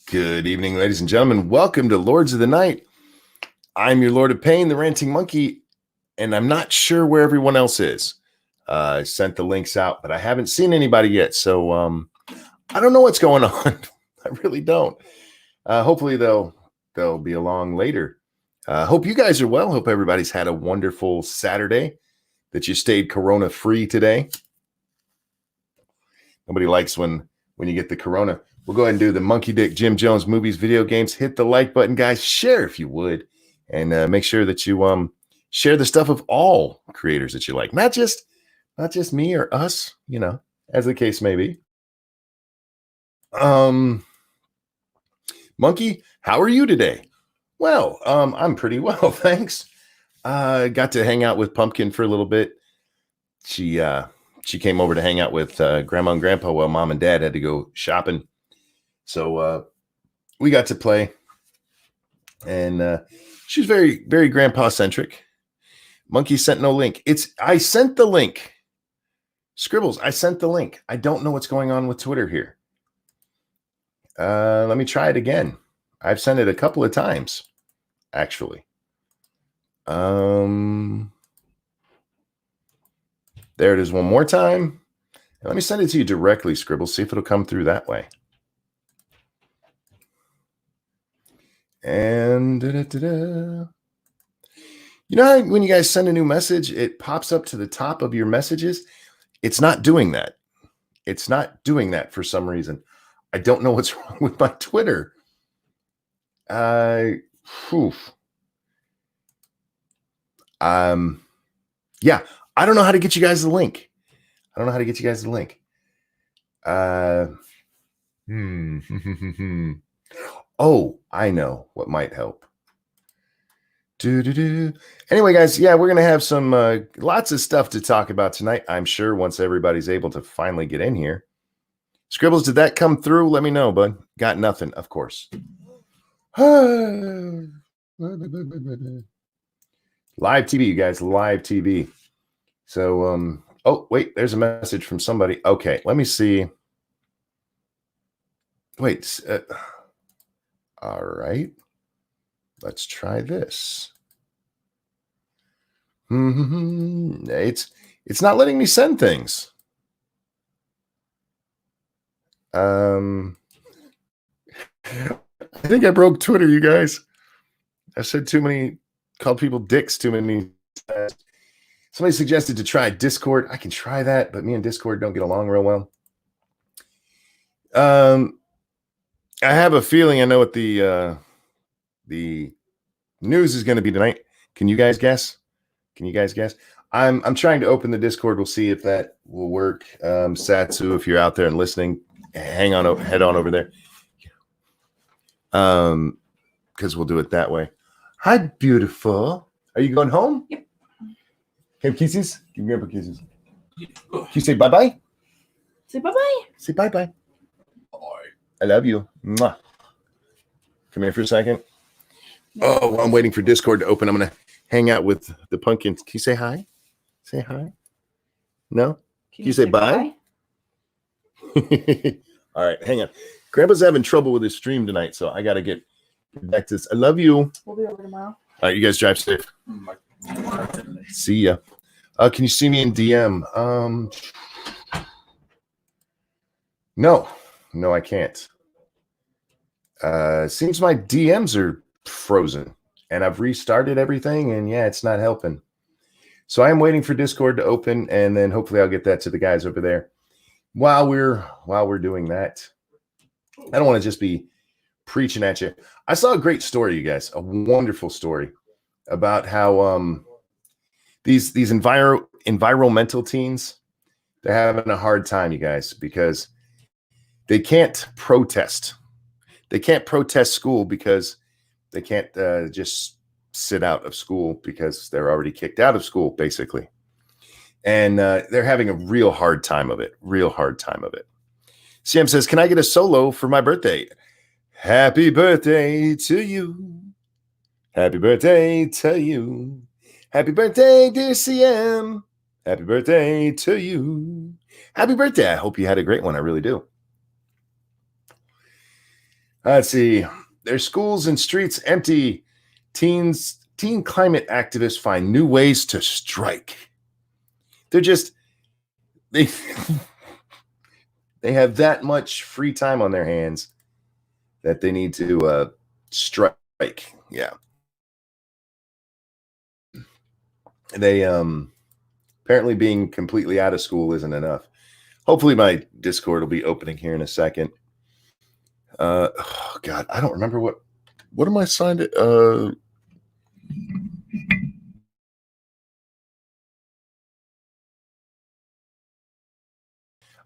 Good evening, ladies and gentlemen. Welcome to Lords of the Night. I'm your Lord of Pain, the Ranting Monkey, and I'm not sure where everyone else is. I sent the links out, but I haven't seen anybody yet, so I don't know what's going on. I really don't. Hopefully they'll be along later. Hope you guys are well. Hope everybody's had a wonderful Saturday, that you stayed corona free today. Nobody likes when you get the corona. We'll go ahead and do the Monkey Dick Jim Jones movies, video games. Hit the like button, guys. Share if you would, and make sure that you share the stuff of all creators that you like, not just me or us, as the case may be. Monkey, how are you today? Well, I'm pretty well, thanks. Got to hang out with Pumpkin for a little bit. She came over to hang out with Grandma and Grandpa while Mom and Dad had to go shopping. So we got to play, and she's very, very grandpa-centric. Monkey sent no link. I sent the link. Scribbles, I sent the link. I don't know what's going on with Twitter here. Let me try it again. I've sent it a couple of times, actually. There it is one more time. Let me send it to you directly, Scribbles. See if it'll come through that way. And you know how when you guys send a new message, it pops up to the top of your messages? It's not doing that. It's not doing that for some reason. I don't know what's wrong with my Twitter. Yeah, I don't know how to get you guys the link. Oh, I know what might help. Anyway, guys, yeah, we're going to have some lots of stuff to talk about tonight, I'm sure, once everybody's able to finally get in here. Scribbles, did that come through? Let me know, bud. Got nothing, of course. Live TV, you guys, live TV. So, oh, wait, there's a message from somebody. Okay, let me see. Wait, all right. Let's try this. It's not letting me send things. I think I broke Twitter, you guys. I've said called people dicks too many times. Somebody suggested to try Discord. I can try that, but me and Discord don't get along real well. I have a feeling I know what the news is going to be tonight. Can you guys guess? I'm trying to open the Discord. We'll see if that will work. Satsu, if you're out there and listening, head on over there. Because we'll do it that way. Hi, beautiful. Are you going home? Yep. Have kisses? Give me up kisses. Can you say bye-bye? Say bye-bye. Say bye-bye. I love you. Mwah. Come here for a second. Oh, I'm waiting for Discord to open. I'm going to hang out with the pumpkins. Can you say hi? Say hi. No? Can you say bye? All right, hang on. Grandpa's having trouble with his stream tonight, so I got to get back to this. I love you. We'll be over tomorrow. All right, you guys drive safe. See ya. Can you see me in DM? No, I can't. Seems my DMs are frozen, and I've restarted everything, and yeah, it's not helping. So I am waiting for Discord to open, and then hopefully I'll get that to the guys over there. While we're doing that, I don't want to just be preaching at you. I saw a great story, you guys, a wonderful story about how these environmental teens, they're having a hard time, you guys, because they can't protest. They can't protest school because they can't just sit out of school because they're already kicked out of school, basically. And they're having a real hard time of it. CM says, can I get a solo for my birthday? Happy birthday to you. Happy birthday to you. Happy birthday, dear CM. Happy birthday to you. Happy birthday. I hope you had a great one. I really do. Let's see. Their schools and streets empty. Teen climate activists find new ways to strike. They're just they they have that much free time on their hands that they need to strike. Yeah. They apparently being completely out of school isn't enough. Hopefully my Discord will be opening here in a second. Oh God, I don't remember what am I signed it? I don't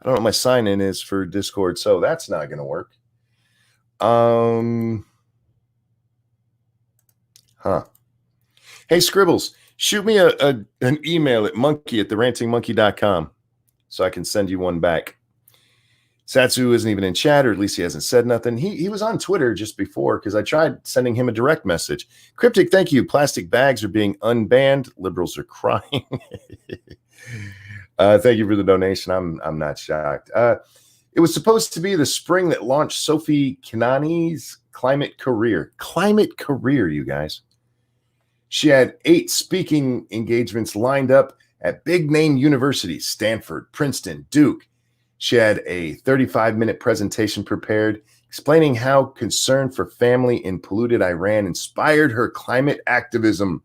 know what my sign in is for Discord, so that's not going to work. Hey, Scribbles, shoot me an email at monkey@therantingmonkey.com so I can send you one back. Satsu isn't even in chat, or at least he hasn't said nothing. He was on Twitter just before because I tried sending him a direct message. Cryptic, thank you. Plastic bags are being unbanned. Liberals are crying. Thank you for the donation. I'm not shocked. It was supposed to be the spring that launched Sophie Kinani's climate career. Climate career, you guys. She had 8 speaking engagements lined up at big-name universities, Stanford, Princeton, Duke. She had a 35-minute presentation prepared explaining how concern for family in polluted Iran inspired her climate activism.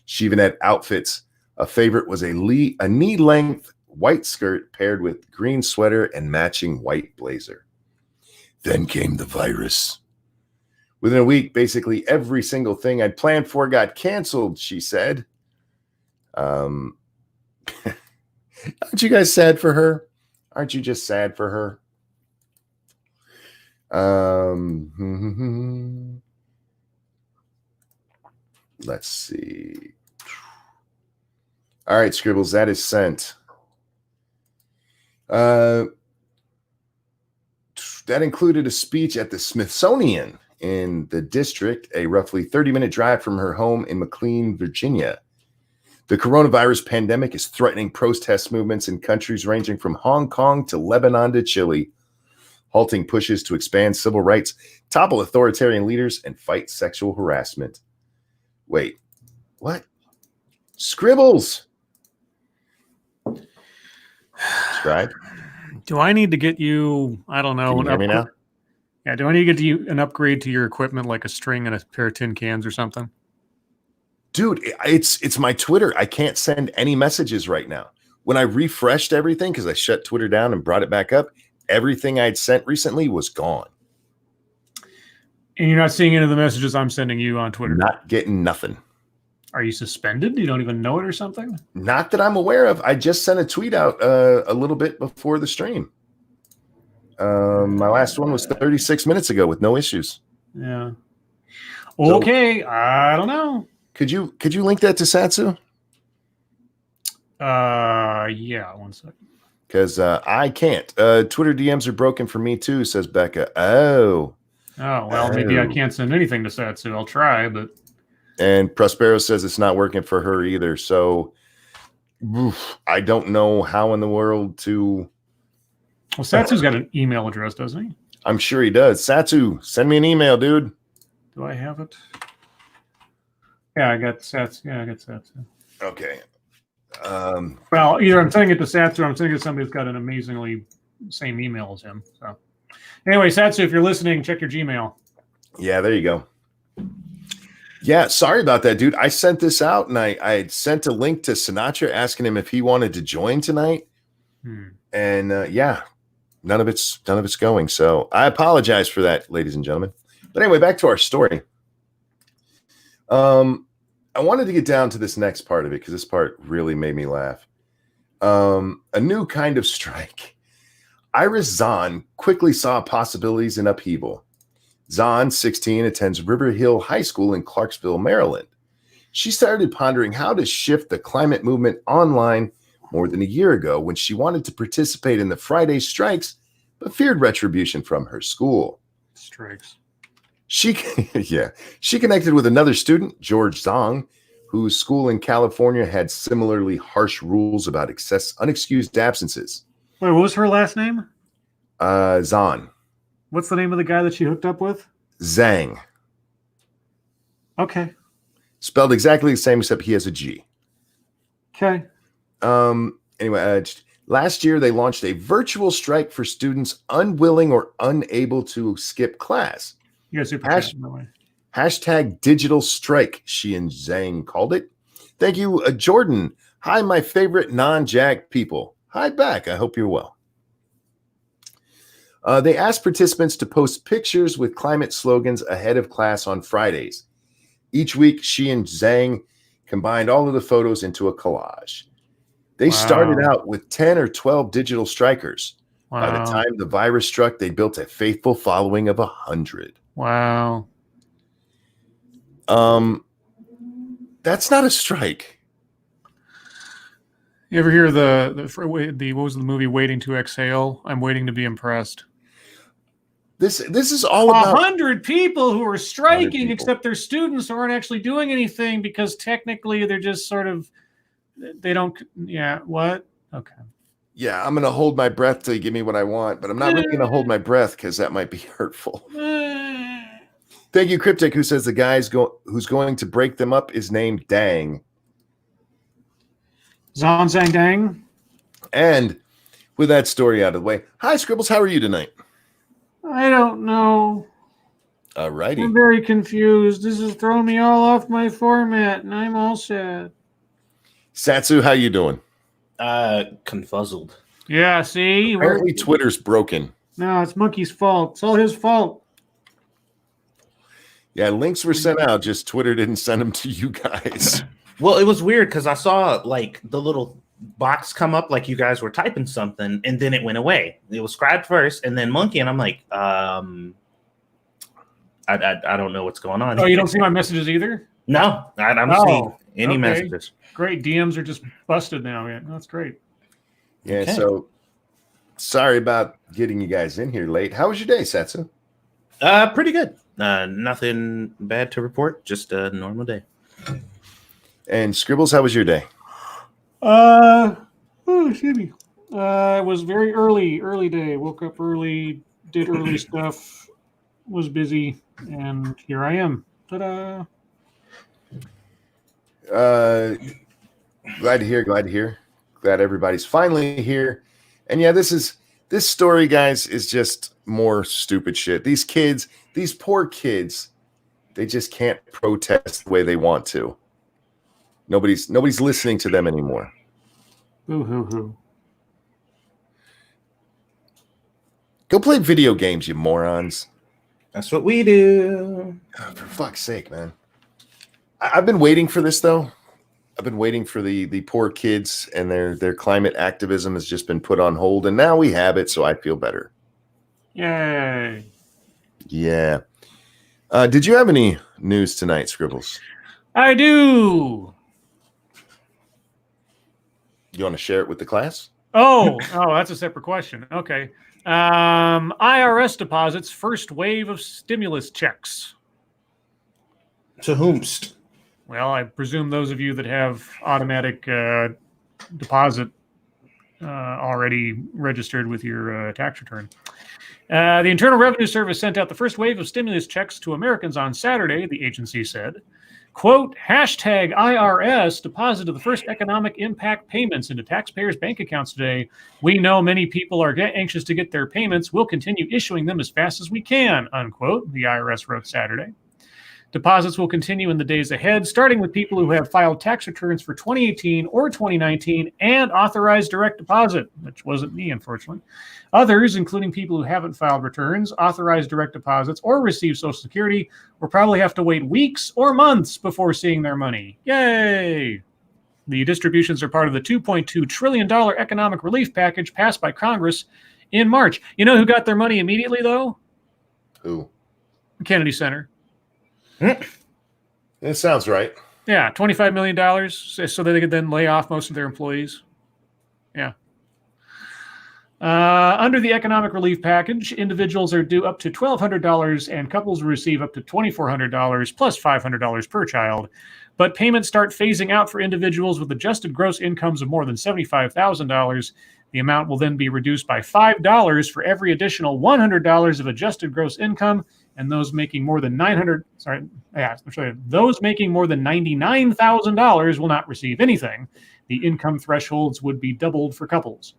She even had outfits. A favorite was a knee-length white skirt paired with green sweater and matching white blazer. Then came the virus. Within a week, basically every single thing I'd planned for got canceled, she said. Aren't you guys sad for her? Aren't you just sad for her? Let's see. All right, Scribbles, that is sent. That included a speech at the Smithsonian in the district, a roughly 30-minute drive from her home in McLean, Virginia. The coronavirus pandemic is threatening protest movements in countries ranging from Hong Kong to Lebanon to Chile, halting pushes to expand civil rights, topple authoritarian leaders, and fight sexual harassment. Wait, what? Scribbles! Scribe? Do I need to get you, I don't know. Can you hear me now? Yeah, do I need to get you an upgrade to your equipment, like a string and a pair of tin cans or something? Dude, it's my Twitter. I can't send any messages right now. When I refreshed everything, because I shut Twitter down and brought it back up, everything I'd sent recently was gone. And you're not seeing any of the messages I'm sending you on Twitter? Not getting nothing. Are you suspended? You don't even know it or something? Not that I'm aware of. I just sent a tweet out a little bit before the stream. My last one was 36 minutes ago with no issues. Yeah. Okay, so, I don't know. Could you link that to Satsu? Yeah, one second. Because I can't. Twitter DMs are broken for me too, says Becca. Oh, well, maybe I can't send anything to Satsu. I'll try, but. And Prospero says it's not working for her either. So I don't know how in the world to. Well, Satsu's got an email address, doesn't he? I'm sure he does. Satsu, send me an email, dude. Do I have it? Yeah, I got Satsu. Yeah, I got Satsu. Okay. Well, either I'm sending it to Satsu or I'm sending it to somebody that's got an amazingly same email as him. So anyway, Satsu, if you're listening, check your Gmail. Yeah, there you go. Yeah, sorry about that, dude. I sent this out and I sent a link to Sinatra asking him if he wanted to join tonight. And yeah, none of it's going. So I apologize for that, ladies and gentlemen. But anyway, back to our story. I wanted to get down to this next part of it because this part really made me laugh. A new kind of strike. Iris Zahn quickly saw possibilities in upheaval. Zahn, 16, attends River Hill High School in Clarksville, Maryland. She started pondering how to shift the climate movement online more than a year ago when she wanted to participate in the Friday strikes, but feared retribution from her school. Strikes. She connected with another student, George Zong, whose school in California had similarly harsh rules about unexcused absences. Wait, what was her last name? Zahn. What's the name of the guy that she hooked up with? Zhang. Okay. Spelled exactly the same, except he has a G. Okay. Anyway, last year they launched a virtual strike for students unwilling or unable to skip class. You guys super chat, by the way. Hashtag digital strike, she and Zhang called it. Thank you, Jordan. Hi, my favorite non-JAG people. Hi back. I hope you're well. They asked participants to post pictures with climate slogans ahead of class on Fridays. Each week, she and Zhang combined all of the photos into a collage. They started out with 10 or 12 digital strikers. By the time the virus struck, they built a faithful following of 100. Wow. That's not a strike. You ever hear the what was the movie Waiting to Exhale? I'm waiting to be impressed. This is all about 100 people who are striking, except they're students who aren't actually doing anything because technically they're just sort of they don't. Yeah. What? Okay. Yeah, I'm gonna hold my breath till you give me what I want, but I'm not really gonna hold my breath because that might be hurtful. Thank you, Cryptic, who says the guy who's going to break them up is named Dang. Zong Zang Dang. And with that story out of the way, hi Scribbles, how are you tonight? I don't know. All righty. I'm very confused. This has thrown me all off my format, and I'm all sad. Satsu, how you doing? Confuzzled. Yeah, see? Apparently Twitter's broken. No, it's Monkey's fault. It's all his fault. Yeah, links were sent out, just Twitter didn't send them to you guys. Well, it was weird because I saw like the little box come up like you guys were typing something, and then it went away. It was Scribe first, and then Monkey, and I'm like, I don't know what's going on. Oh, you don't see my messages either? No, I don't see any messages. Great, DMs are just busted now. Yeah, that's great. Yeah, so sorry about getting you guys in here late. How was your day, Satsu? Pretty good. Nothing bad to report. Just a normal day. And Scribbles, how was your day? Excuse me. It was very early day. Woke up early, did early stuff, was busy, and here I am. Ta-da! Glad to hear. Glad everybody's finally here. And yeah, this story, guys, is just more stupid shit. These kids, these poor kids, they just can't protest the way they want to. Nobody's listening to them anymore. Hoo. Go play video games, you morons. That's what we do. Oh, for fuck's sake, man. I've been waiting for this, though. I've been waiting for the poor kids, and their climate activism has just been put on hold, and now we have it, so I feel better. Yay. Yeah. Did you have any news tonight, Scribbles? I do. You want to share it with the class? Oh, that's a separate question. Okay. IRS deposits first wave of stimulus checks. To whomst? Well, I presume those of you that have automatic deposit already registered with your tax return. The Internal Revenue Service sent out the first wave of stimulus checks to Americans on Saturday, the agency said. Quote, hashtag IRS deposited the first economic impact payments into taxpayers' bank accounts today. We know many people are anxious to get their payments. We'll continue issuing them as fast as we can, unquote, the IRS wrote Saturday. Deposits will continue in the days ahead, starting with people who have filed tax returns for 2018 or 2019 and authorized direct deposit, which wasn't me, unfortunately. Others, including people who haven't filed returns, authorized direct deposits, or received Social Security, will probably have to wait weeks or months before seeing their money. Yay! The distributions are part of the $2.2 trillion economic relief package passed by Congress in March. You know who got their money immediately, though? Who? Kennedy Center. It sounds right. Yeah, $25 million so that they could then lay off most of their employees. Yeah. Under the economic relief package, individuals are due up to $1,200 and couples will receive up to $2,400 plus $500 per child. But payments start phasing out for individuals with adjusted gross incomes of more than $75,000. The amount will then be reduced by $5 for every additional $100 of adjusted gross income, and those making more than those making more than $99,000 will not receive anything. The income thresholds would be doubled for couples.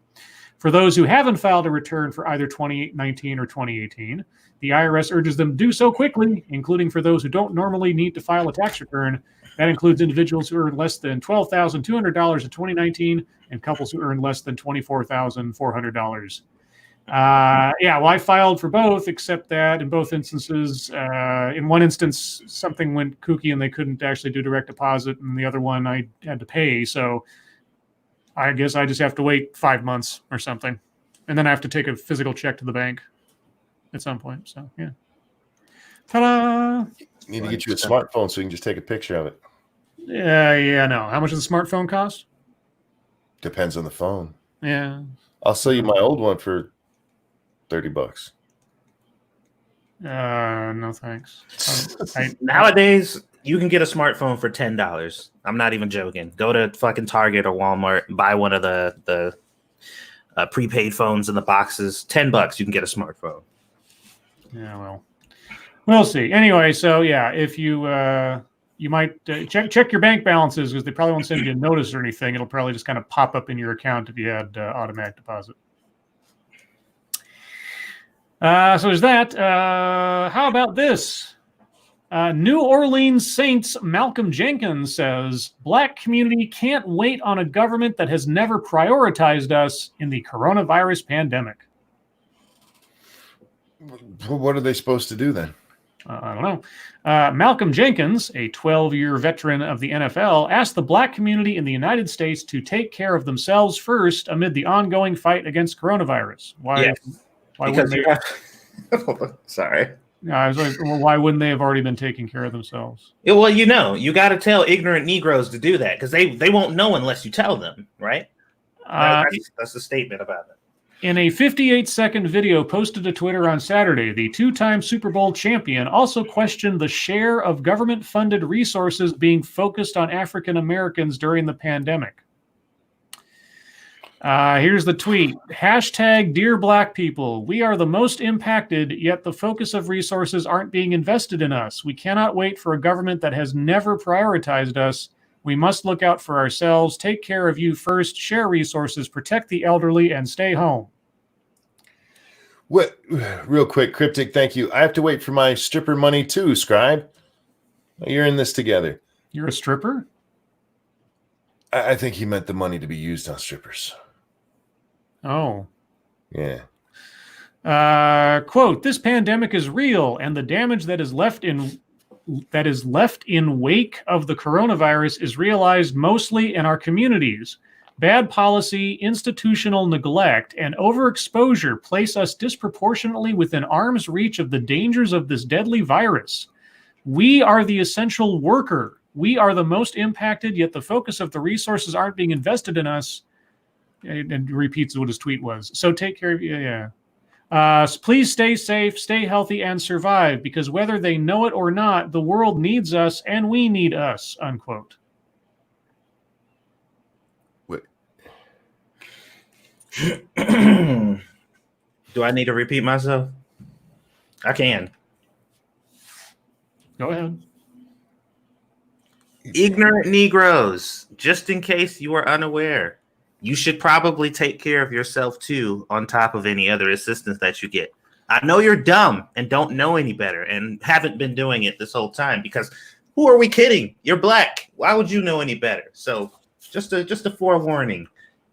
For those who haven't filed a return for either 2019 or 2018, the IRS urges them to do so quickly, including for those who don't normally need to file a tax return. That includes individuals who earn less than $12,200 in 2019 and couples who earn less than $24,400. I filed for both, except that in both instances, in one instance, something went kooky and they couldn't actually do direct deposit, and the other one I had to pay. So I guess I just have to wait 5 months or something. And then I have to take a physical check to the bank at some point. So, yeah. Ta-da! You need to get you a smartphone so you can just take a picture of it. No. How much does the smartphone cost? Depends on the phone. Yeah. I'll sell you my old one for $30. No, thanks. Nowadays, you can get a smartphone for $10. I'm not even joking. Go to fucking Target or Walmart, buy one of the prepaid phones in the boxes. $10, you can get a smartphone. Yeah, well, we'll see. Anyway, so yeah, if you you might check your bank balances, because they probably won't send you a notice or anything. It'll probably just kind of pop up in your account if you had automatic deposit. So there's that. How about this? New Orleans Saints Malcolm Jenkins says, Black community can't wait on a government that has never prioritized us in the coronavirus pandemic. What are they supposed to do then? I don't know. Malcolm Jenkins, a 12-year veteran of the NFL, asked the Black community in the United States to take care of themselves first amid the ongoing fight against coronavirus. Why? Yes. Why wouldn't they? Sorry. I was like, well, why wouldn't they have already been taking care of themselves? Yeah, well, you got to tell ignorant Negroes to do that because they won't know unless you tell them, right? That's the statement about it. In a 58-second video posted to Twitter on Saturday, the two-time Super Bowl champion also questioned the share of government-funded resources being focused on African Americans during the pandemic. Here's the tweet. Hashtag Dear Black People. We are the most impacted, yet the focus of resources aren't being invested in us. We cannot wait for a government that has never prioritized us. We must look out for ourselves, take care of you first, share resources, protect the elderly, and stay home. What? Real quick, Cryptic, thank you. I have to wait for my stripper money too, Scribe. You're in this together. You're a stripper? I think he meant the money to be used on strippers. Oh. Yeah. Quote, this pandemic is real, and the damage that is left in wake of the coronavirus is realized mostly in our communities. Bad policy, institutional neglect, and overexposure place us disproportionately within arm's reach of the dangers of this deadly virus. We are the essential worker. We are the most impacted, yet the focus of the resources aren't being invested in us. And repeats what his tweet was. So take care of you. Yeah. Please stay safe, stay healthy, and survive, because whether they know it or not, the world needs us and we need us, unquote. Wait. Do I need to repeat myself? I can. Go ahead. Ignorant Negroes, just in case you are unaware, you should probably take care of yourself too, on top of any other assistance that you get. I know you're dumb and don't know any better and haven't been doing it this whole time, because who are we kidding? You're Black. Why would you know any better? So just a forewarning.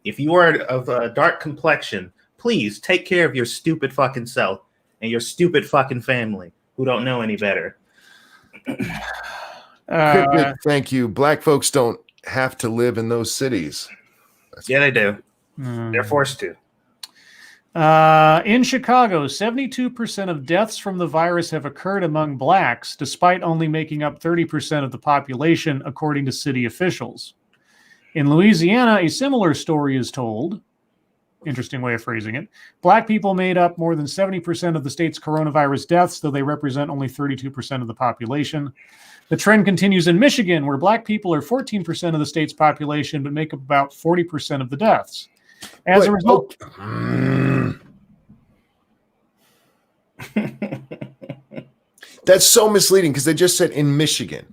If you are of a dark complexion, please take care of your stupid fucking self and your stupid fucking family who don't know any better. Thank you. Black folks don't have to live in those cities. Yeah, they do. They're forced to. In Chicago, 72% of deaths from the virus have occurred among Blacks, despite only making up 30% of the population, according to city officials. In Louisiana, a similar story is told. Interesting way of phrasing it. Black people made up more than 70% of the state's coronavirus deaths, though they represent only 32% of the population. The trend continues in Michigan, where Black people are 14% of the state's population, but make up about 40% of the deaths. As a result, That's so misleading because they just said in Michigan.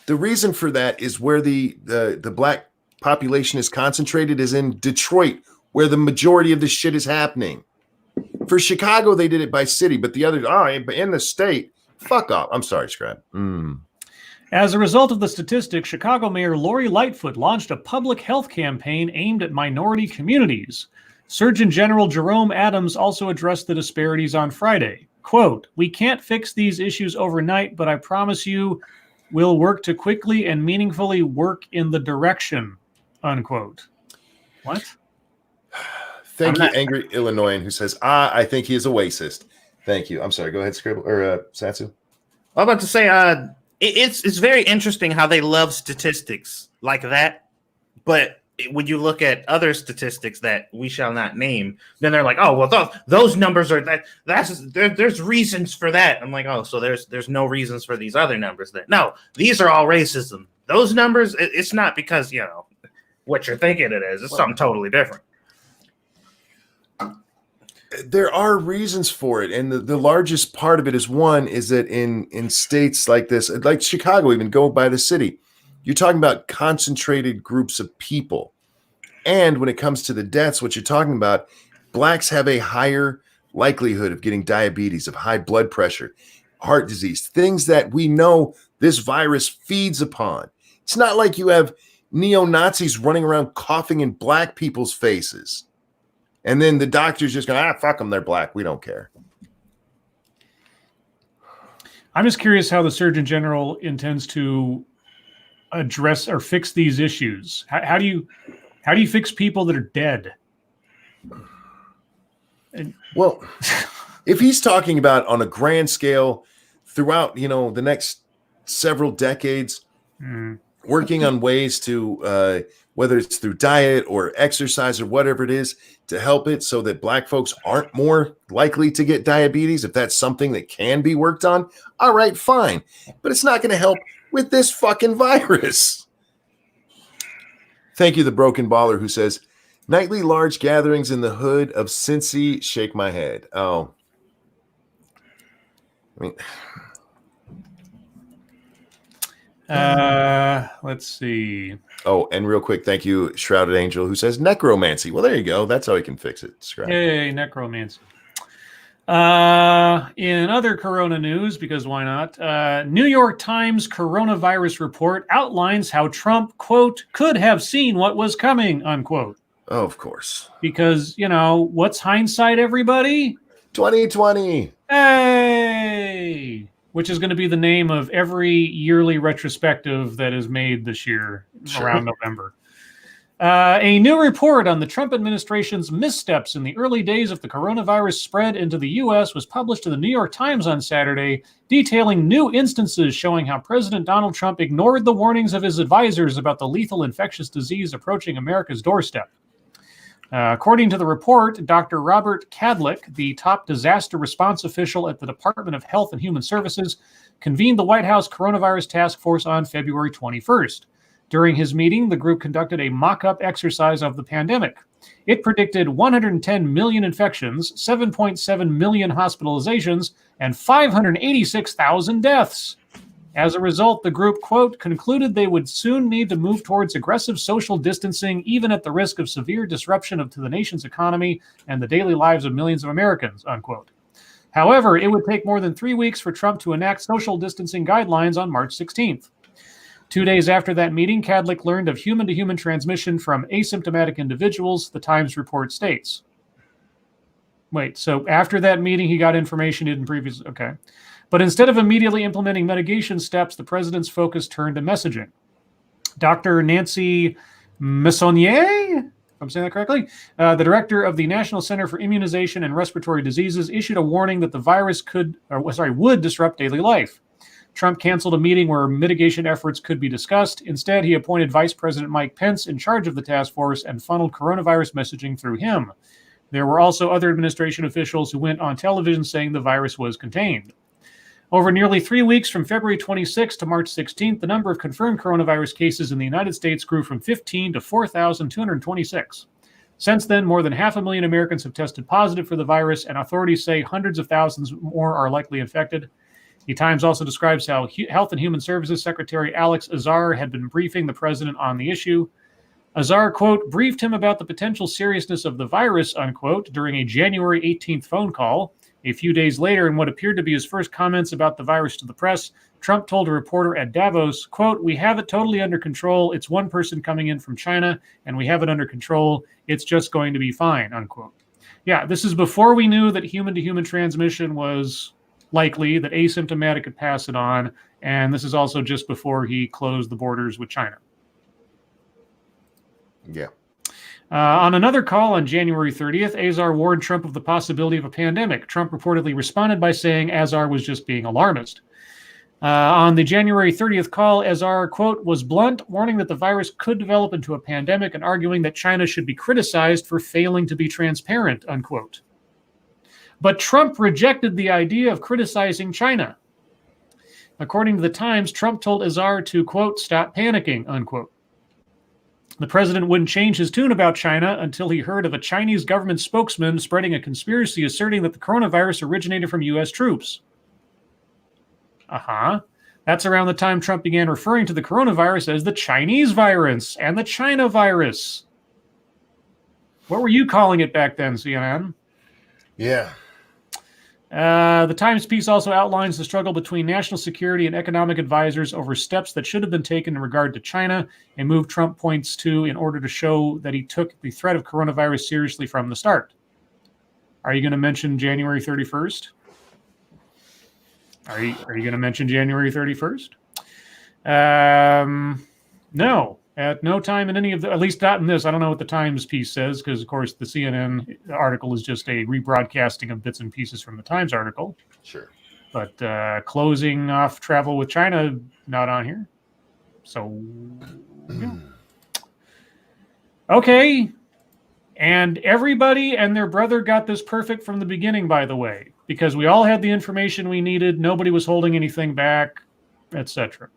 The reason for that is where the black population is concentrated is in Detroit, where the majority of the shit is happening. For Chicago, they did it by city, but the other, but in the state, fuck off. I'm sorry, Scribe. As a result of the statistics, Chicago Mayor Lori Lightfoot launched a public health campaign aimed at minority communities. Surgeon General Jerome Adams also addressed the disparities on Friday. Quote, "We can't fix these issues overnight, but I promise you we'll work to quickly and meaningfully work in the direction," unquote. What? Thank you, Angry Illinoisan, who says, I think he is a racist. Thank you. I'm sorry. Go ahead, Scribble or Satsu. I'm about to say, it's very interesting how they love statistics like that, but when you look at other statistics that we shall not name, then they're like, oh, well, those numbers are there's reasons for that. I'm like, oh, so there's no reasons for these other numbers. No, these are all racism. Those numbers, it's not because what you're thinking it is. It's something totally different. There are reasons for it, and the largest part of it is that in states like this, like Chicago, even go by the city, you're talking about concentrated groups of people. And when it comes to the deaths, what you're talking about, blacks have a higher likelihood of getting diabetes, of high blood pressure, heart disease, things that we know this virus feeds upon. It's not like you have neo-Nazis running around coughing in black people's faces. And then the doctor's just going, fuck them, they're black. We don't care. I'm just curious how the Surgeon General intends to address or fix these issues. How do you fix people that are dead? Well, if he's talking about on a grand scale throughout, the next several decades, working on ways to, whether it's through diet or exercise or whatever it is, to help it so that black folks aren't more likely to get diabetes, if that's something that can be worked on, all right, fine. But it's not going to help with this fucking virus. Thank you, the Broken Baller, who says, nightly large gatherings in the hood of Cincy shake my head. Oh. I mean... let's see. Oh, and real quick, thank you, Shrouded Angel, who says necromancy. Well, there you go. That's how he can fix it. Scribe. Hey, necromancy. In other corona news, because why not? New York Times coronavirus report outlines how Trump, quote, could have seen what was coming, unquote. Oh, of course. Because, what's hindsight, everybody? 2020. Hey! Which is going to be the name of every yearly retrospective that is made this year around November. A new report on the Trump administration's missteps in the early days of the coronavirus spread into the U.S. was published in the New York Times on Saturday, detailing new instances showing how President Donald Trump ignored the warnings of his advisors about the lethal infectious disease approaching America's doorstep. According to the report, Dr. Robert Kadlec, the top disaster response official at the Department of Health and Human Services, convened the White House Coronavirus Task Force on February 21st. During his meeting, the group conducted a mock-up exercise of the pandemic. It predicted 110 million infections, 7.7 million hospitalizations, and 586,000 deaths. As a result, the group, quote, concluded they would soon need to move towards aggressive social distancing, even at the risk of severe disruption to the nation's economy and the daily lives of millions of Americans, unquote. However, it would take more than 3 weeks for Trump to enact social distancing guidelines on March 16th. 2 days after that meeting, Kadlec learned of human-to-human transmission from asymptomatic individuals, the Times report states. Wait, so after that meeting, he got information he didn't previously... Okay. But instead of immediately implementing mitigation steps, the president's focus turned to messaging. Dr. Nancy Messonnier, if I'm saying that correctly, the director of the National Center for Immunization and Respiratory Diseases, issued a warning that the virus would disrupt daily life. Trump canceled a meeting where mitigation efforts could be discussed. Instead, he appointed Vice President Mike Pence in charge of the task force and funneled coronavirus messaging through him. There were also other administration officials who went on television saying the virus was contained. Over nearly 3 weeks from February 26th to March 16th, the number of confirmed coronavirus cases in the United States grew from 15 to 4,226. Since then, more than 500,000 Americans have tested positive for the virus, and authorities say hundreds of thousands more are likely infected. The Times also describes how Health and Human Services Secretary Alex Azar had been briefing the president on the issue. Azar, quote, briefed him about the potential seriousness of the virus, unquote, during a January 18th phone call. A few days later, in what appeared to be his first comments about the virus to the press, Trump told a reporter at Davos, quote, we have it totally under control. It's one person coming in from China, and we have it under control. It's just going to be fine, unquote. Yeah, this is before we knew that human-to-human transmission was likely, that asymptomatic could pass it on, and this is also just before he closed the borders with China. Yeah. On another call on January 30th, Azar warned Trump of the possibility of a pandemic. Trump reportedly responded by saying Azar was just being alarmist. On the January 30th call, Azar, quote, was blunt, warning that the virus could develop into a pandemic and arguing that China should be criticized for failing to be transparent, unquote. But Trump rejected the idea of criticizing China. According to the Times, Trump told Azar to, quote, stop panicking, unquote. The president wouldn't change his tune about China until he heard of a Chinese government spokesman spreading a conspiracy asserting that the coronavirus originated from U.S. troops. That's around the time Trump began referring to the coronavirus as the Chinese virus and the China virus. What were you calling it back then, CNN? Yeah. The Times piece also outlines the struggle between national security and economic advisors over steps that should have been taken in regard to China, a move Trump points to in order to show that he took the threat of coronavirus seriously from the start. Are you going to mention January 31st? Are you going to mention January 31st? No. At no time in any of the, at least not in this, I don't know what the Times piece says, because, of course, the CNN article is just a rebroadcasting of bits and pieces from the Times article. Sure. But closing off travel with China, not on here. So, yeah. Okay. And everybody and their brother got this perfect from the beginning, by the way, because we all had the information we needed. Nobody was holding anything back, etc.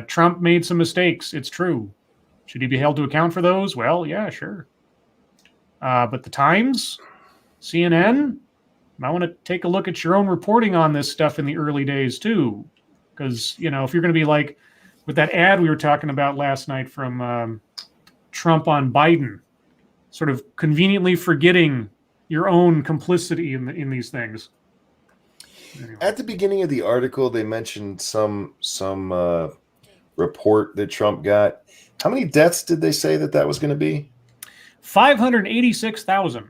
Trump made some mistakes. It's true. Should he be held to account for those? Well, yeah, sure. But the Times, CNN, I want to take a look at your own reporting on this stuff in the early days, too. Because, you know, if you're going to be like with that ad we were talking about last night from Trump on Biden, sort of conveniently forgetting your own complicity in these things. Anyway. At the beginning of the article, they mentioned some report that Trump got. How many deaths did they say that was going to be? 586,000.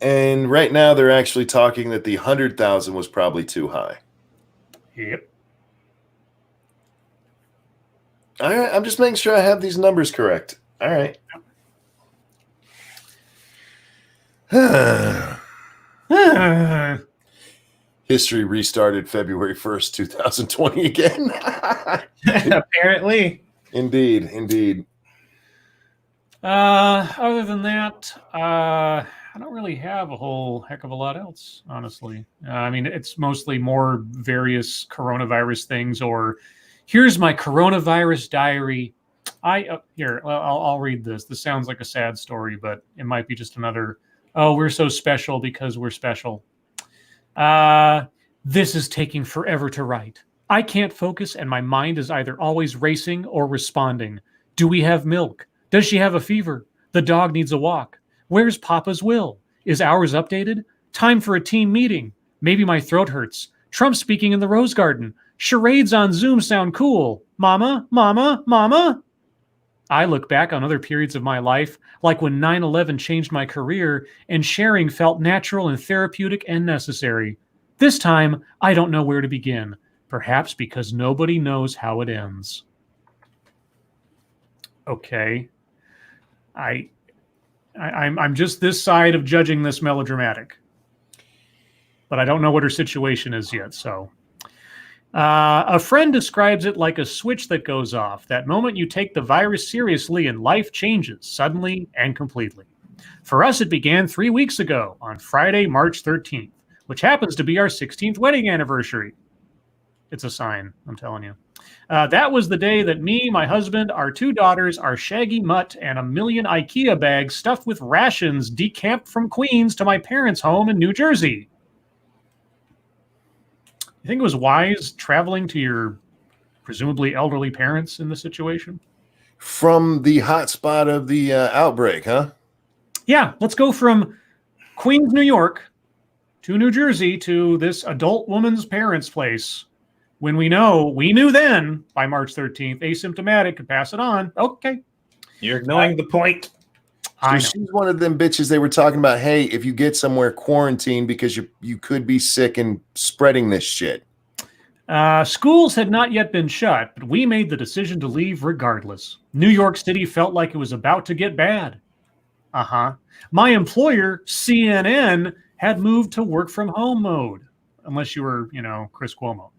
And right now, they're actually talking that the 100,000 was probably too high. Yep. All right, I'm just making sure I have these numbers correct. All right. History restarted February 1st, 2020 again. Apparently. Indeed. Other than that, I don't really have a whole heck of a lot else, honestly. I mean, it's mostly more various coronavirus things, or here's my coronavirus diary. I'll read this. This sounds like a sad story, but it might be just another, oh, we're so special because we're special. This is taking forever to write. I can't focus and my mind is either always racing or responding. Do we have milk? Does she have a fever? The dog needs a walk. Where's Papa's will? Is ours updated? Time for a team meeting. Maybe my throat hurts. Trump speaking in the Rose Garden. Charades on Zoom sound cool. Mama, mama, mama. I look back on other periods of my life, like when 9/11 changed my career and sharing felt natural and therapeutic and necessary. This time, I don't know where to begin, perhaps because nobody knows how it ends. Okay. I'm just this side of judging this melodramatic. But I don't know what her situation is yet, so... a friend describes it like a switch that goes off. That moment you take the virus seriously and life changes suddenly and completely. For us, it began 3 weeks ago on Friday, March 13th, which happens to be our 16th wedding anniversary. It's a sign, I'm telling you. That was the day that me, my husband, our 2 daughters, our shaggy mutt, and a million IKEA bags stuffed with rations decamped from Queens to my parents' home in New Jersey. You think it was wise traveling to your presumably elderly parents in this situation? From the hot spot of the outbreak, huh? Yeah, let's go from Queens, New York to New Jersey to this adult woman's parents' place. When we knew then by March 13th, asymptomatic, could pass it on. Okay. You're ignoring the point. So she's one of them bitches they were talking about, hey, if you get somewhere, quarantine because you could be sick and spreading this shit. Schools had not yet been shut, but we made the decision to leave regardless. New York City felt like it was about to get bad. My employer, CNN, had moved to work from home mode, unless you were, Chris Cuomo.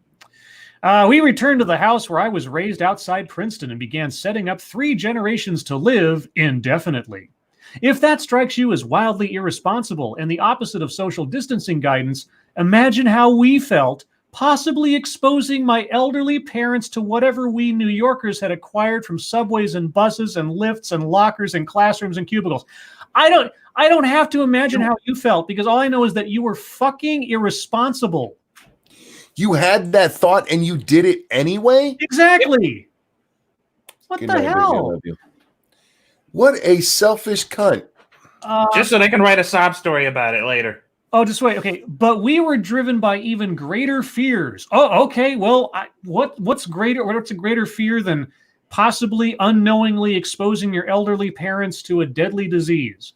We returned to the house where I was raised outside Princeton and began setting up 3 generations to live indefinitely. If that strikes you as wildly irresponsible and the opposite of social distancing guidance, imagine how we felt possibly exposing my elderly parents to whatever we New Yorkers had acquired from subways and buses and lifts and lockers and classrooms and cubicles. I don't have to imagine how you felt, because all I know is that you were fucking irresponsible. You had that thought and you did it anyway? Exactly. What the hell? What a selfish cunt. Just so they can write a sob story about it later. Oh, just wait. Okay. But we were driven by even greater fears. Oh, okay. Well, what's a greater fear than possibly unknowingly exposing your elderly parents to a deadly disease?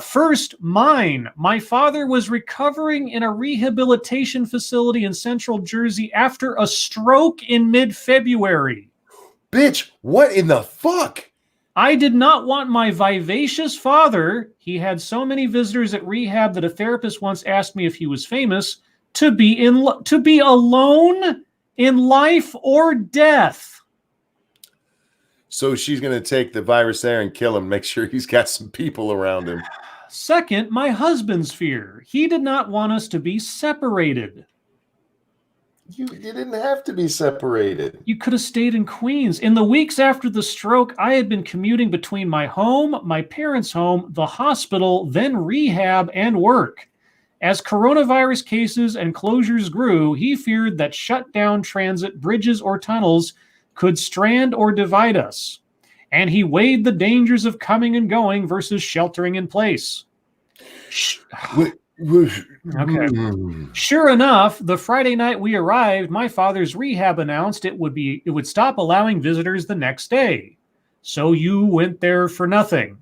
First, my father was recovering in a rehabilitation facility in Central Jersey after a stroke in mid-February. Bitch, what in the fuck? I did not want my vivacious father, he had so many visitors at rehab that a therapist once asked me if he was famous, to be alone in life or death. So she's going to take the virus there and kill him, make sure he's got some people around him. Second, my husband's fear. He did not want us to be separated. You didn't have to be separated. You could have stayed in Queens. In the weeks after the stroke, I had been commuting between my home, my parents' home, the hospital, then rehab, and work. As coronavirus cases and closures grew, he feared that shut down transit, bridges, or tunnels could strand or divide us. And he weighed the dangers of coming and going versus sheltering in place. Okay. Sure enough, the Friday night we arrived, my father's rehab announced it would stop allowing visitors the next day. So you went there for nothing.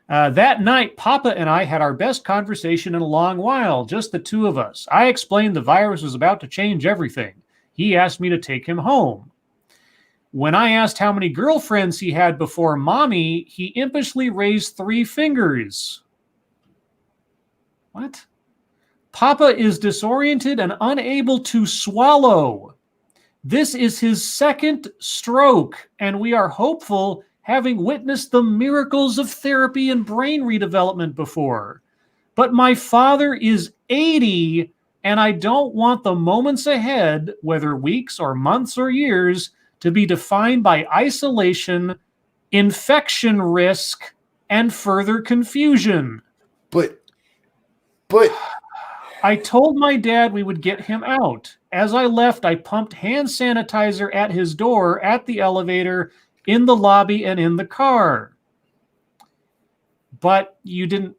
That night, Papa and I had our best conversation in a long while, just the 2 of us. I explained the virus was about to change everything. He asked me to take him home. When I asked how many girlfriends he had before Mommy, he impishly raised 3 fingers. What? Papa is disoriented and unable to swallow. This is his 2nd stroke, and we are hopeful, having witnessed the miracles of therapy and brain redevelopment before. But my father is 80, and I don't want the moments ahead, whether weeks or months or years, to be defined by isolation, infection risk, and further confusion. But I told my dad we would get him out. As I left, I pumped hand sanitizer at his door, at the elevator, in the lobby, and in the car. But you didn't...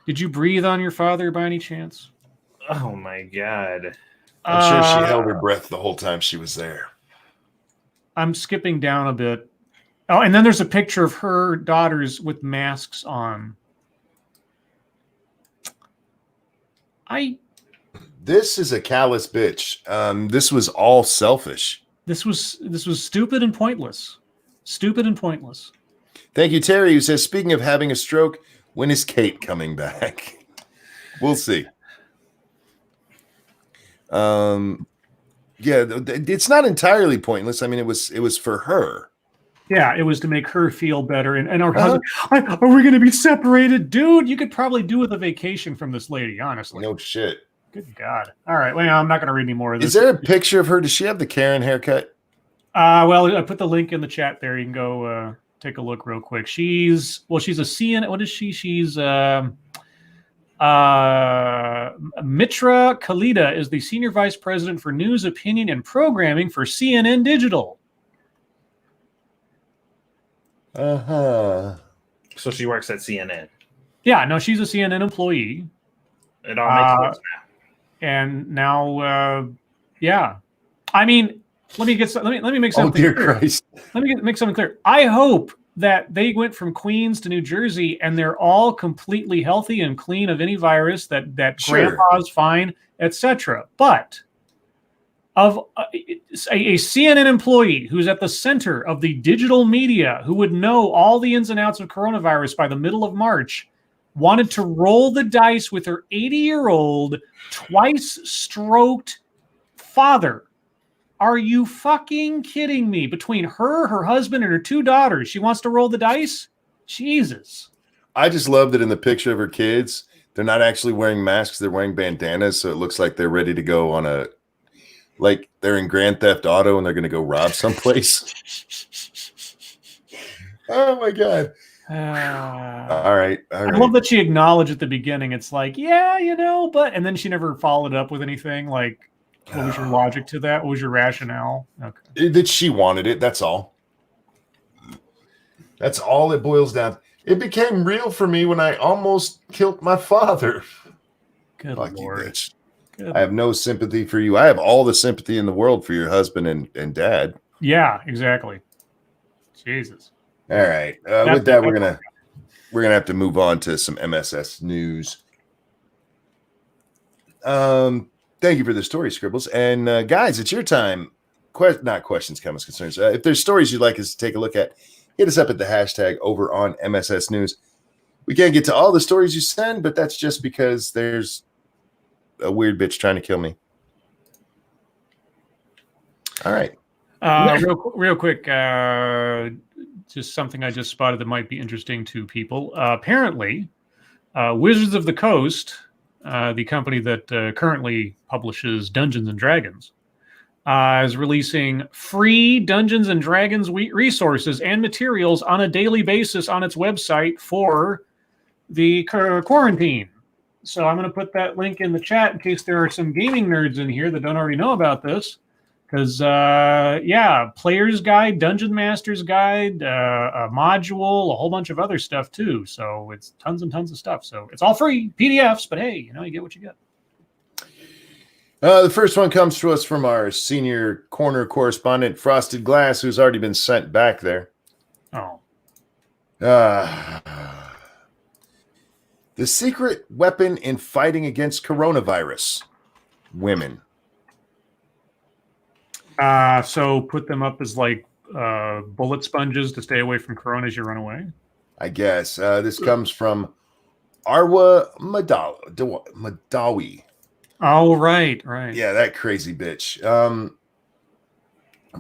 Did you breathe on your father by any chance? Oh my God. I'm sure she held her breath the whole time she was there. I'm skipping down a bit. Oh, and then there's a picture of her daughters with masks on. This is a callous bitch. This was all selfish. This was stupid and pointless. Stupid and pointless. Thank you, Terry, who says, speaking of having a stroke, when is Kate coming back? We'll see. Yeah, it's not entirely pointless. I mean, it was for her. Yeah, it was to make her feel better. And our husband, are we going to be separated? Dude, you could probably do with a vacation from this lady, honestly. No shit. Good God. All right. Well, I'm not going to read any more of this. Is there a picture of her? Does she have the Karen haircut? Well, I put the link in the chat there. You can go take a look real quick. She's a CNN. What is she? She's Mitra Khalida is the Senior Vice President for News, Opinion, and Programming for CNN Digital. Uh-huh. So she works at CNN. Yeah, no, she's a CNN employee. It all makes sense now. And now, yeah. I mean, let me make something dear clear. Christ. Let me make something clear. I hope that they went from Queens to New Jersey and they're all completely healthy and clean of any virus, that Sure. grandpa's fine, etc. But of a CNN employee who's at the center of the digital media, who would know all the ins and outs of coronavirus by the middle of March, wanted to roll the dice with her 80-year-old, twice-stroked father. Are you fucking kidding me? Between her husband, and her 2 daughters, she wants to roll the dice? Jesus. I just love that in the picture of her kids, they're not actually wearing masks. They're wearing bandanas. So it looks like they're ready to go on like they're in Grand Theft Auto and they're going to go rob someplace. Oh my God. All right. I love that she acknowledged at the beginning. It's like, yeah, but, and then she never followed up with anything. Like, what was your logic to that? What was your rationale? Okay. That she wanted it. That's all. That's all it boils down. It became real for me when I almost killed my father. Good Fuck Lord. you, bitch. Good. I have no sympathy for you. I have all the sympathy in the world for your husband and dad. Yeah, exactly. Jesus. All right. With that, we're gonna have to move on to some MSS news. Thank you for the story, Scribbles. And guys, it's your time. Not questions, comments, concerns. If there's stories you'd like us to take a look at, hit us up at the hashtag over on MSS News. We can't get to all the stories you send, but that's just because there's a weird bitch trying to kill me. All right. Real quick, just something I just spotted that might be interesting to people. Apparently, Wizards of the Coast, the company that currently publishes Dungeons and Dragons, is releasing free Dungeons and Dragons resources and materials on a daily basis on its website for the quarantine. So I'm going to put that link in the chat in case there are some gaming nerds in here that don't already know about this. Because, Player's Guide, Dungeon Master's Guide, a module, a whole bunch of other stuff too. So it's tons and tons of stuff. So it's all free, PDFs, but hey, you get what you get. The first one comes to us from our senior corner correspondent, Frosted Glass, who's already been sent back there. Oh. The secret weapon in fighting against coronavirus: women. So put them up as like bullet sponges to stay away from corona as you run away? I guess. This comes from Arwa Madawi. Oh, right. Yeah, that crazy bitch.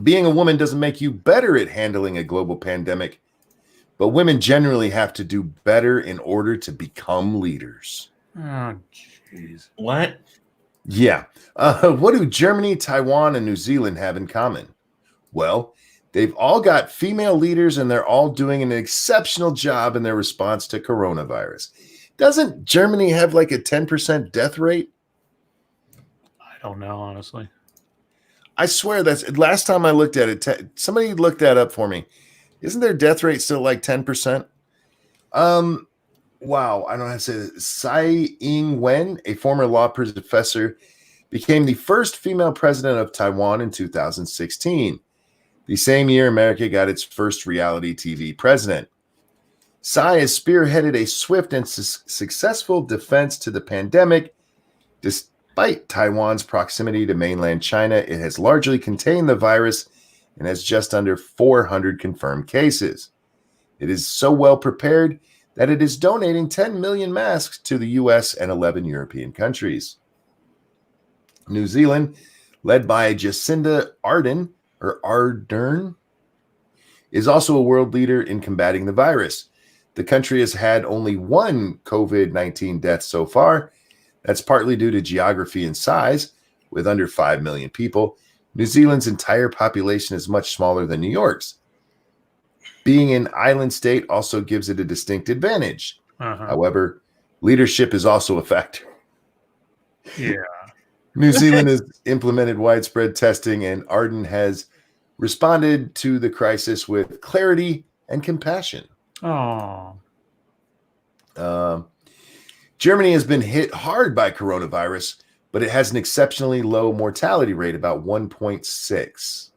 Being a woman doesn't make you better at handling a global pandemic, but women generally have to do better in order to become leaders. Oh, jeez. What? Yeah. What do Germany, Taiwan, and New Zealand have in common? Well, they've all got female leaders, and they're all doing an exceptional job in their response to coronavirus. Doesn't Germany have like a 10% death rate? I don't know, honestly. I swear that's last time I looked at it. Somebody looked that up for me. Isn't their death rate still like 10%? Wow, I don't know how to say this. Tsai Ing-wen, a former law professor, became the first female president of Taiwan in 2016. The same year, America got its first reality TV president. Tsai has spearheaded a swift and successful defense to the pandemic. Despite Taiwan's proximity to mainland China, it has largely contained the virus and has just under 400 confirmed cases. It is so well prepared that it is donating 10 million masks to the U.S. and 11 European countries. New Zealand, led by Jacinda Ardern, is also a world leader in combating the virus. The country has had only one COVID-19 death so far. That's partly due to geography and size. With under 5 million people, New Zealand's entire population is much smaller than New York's. Being an island state also gives it a distinct advantage. However, leadership is also a factor. Yeah. New Zealand has implemented widespread testing, and Arden has responded to the crisis with clarity and compassion. Oh. Germany has been hit hard by coronavirus, but it has an exceptionally low mortality rate, about 1.6.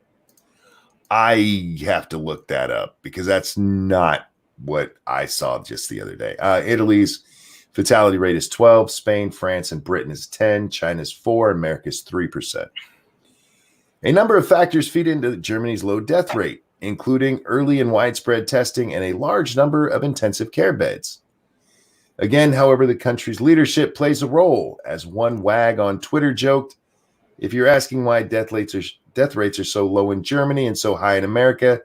I have to look that up because that's not what I saw just the other day. Italy's fatality rate is 12, Spain, France, and Britain is 10, China's 4, America's 3%. A number of factors feed into Germany's low death rate, including early and widespread testing and a large number of intensive care beds. Again, however, the country's leadership plays a role. As one wag on Twitter joked, if you're asking why death rates are so low in Germany and so high in America,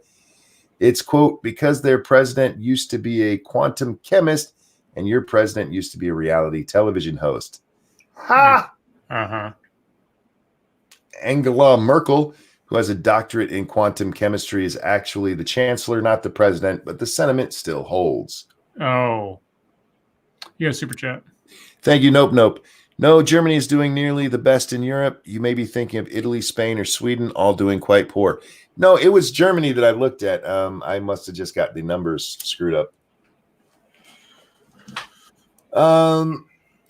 it's, quote, because their president used to be a quantum chemist and your president used to be a reality television host. Ha! Angela Merkel, who has a doctorate in quantum chemistry, is actually the chancellor, not the president, but the sentiment still holds. Oh. Yeah, super chat. Thank you. Nope. No, Germany is doing nearly the best in Europe. You may be thinking of Italy, Spain, or Sweden, all doing quite poor. No, it was Germany that I looked at. I must have just got the numbers screwed up.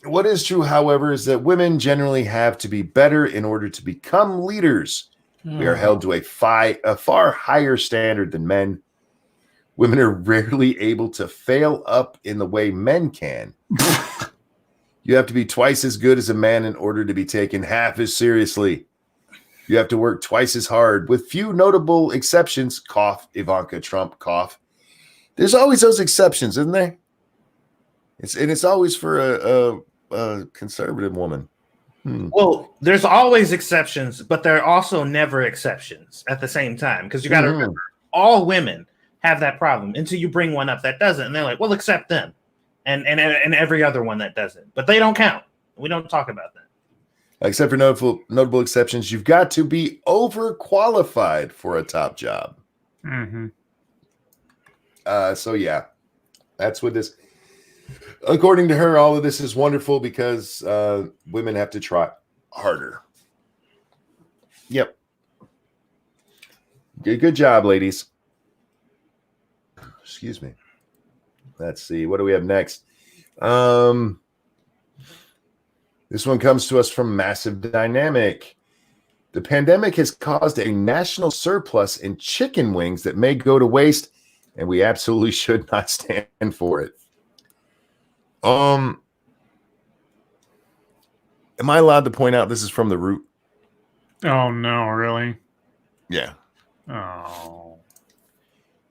What is true, however, is that women generally have to be better in order to become leaders. We are held to a far higher standard than men. Women are rarely able to fail up in the way men can. You have to be twice as good as a man in order to be taken half as seriously. You have to work twice as hard, with few notable exceptions. Cough, Ivanka Trump, cough. There's always those exceptions, isn't there? It's always for a conservative woman. Well, there's always exceptions, but there are also never exceptions at the same time. Because you got to remember, all women have that problem until you bring one up that doesn't. And they're like, well, accept them. And every other one that doesn't. But they don't count. We don't talk about that. Except for notable exceptions, you've got to be overqualified for a top job. So, yeah, that's what this... According to her, all of this is wonderful because women have to try harder. Yep. Good job, ladies. Excuse me. Let's see. What do we have next? This one comes to us from Massive Dynamic. The pandemic has caused a national surplus in chicken wings that may go to waste, and we absolutely should not stand for it. Am I allowed to point out this is from The Root? Oh, no, really? Yeah. Oh.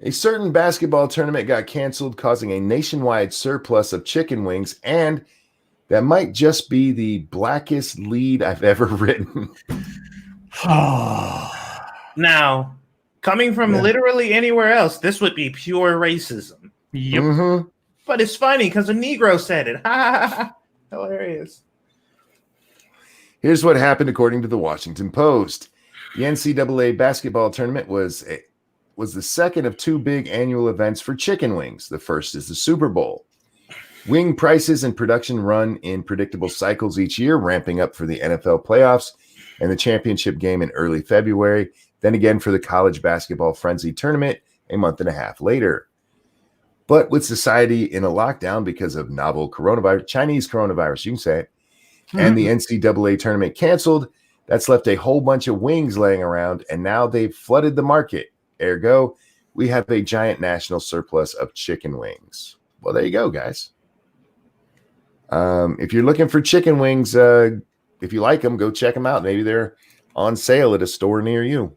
A certain basketball tournament got canceled, causing a nationwide surplus of chicken wings, and that might just be the blackest lead I've ever written. Now, coming from literally anywhere else, this would be pure racism. Yep. But it's funny because a Negro said it. Hilarious. Here's what happened according to the Washington Post. The NCAA basketball tournament was the second of two big annual events for chicken wings. The first is the Super Bowl. Wing prices and production run in predictable cycles each year, ramping up for the NFL playoffs and the championship game in early February, then again for the college basketball frenzy tournament a month and a half later. But with society in a lockdown because of novel coronavirus, Chinese coronavirus, you can say it, and the NCAA tournament canceled, that's left a whole bunch of wings laying around, and now they've flooded the market. Ergo, we have a giant national surplus of chicken wings. Well, there you go, guys. If you're looking for chicken wings, if you like them, go check them out. Maybe they're on sale at a store near you.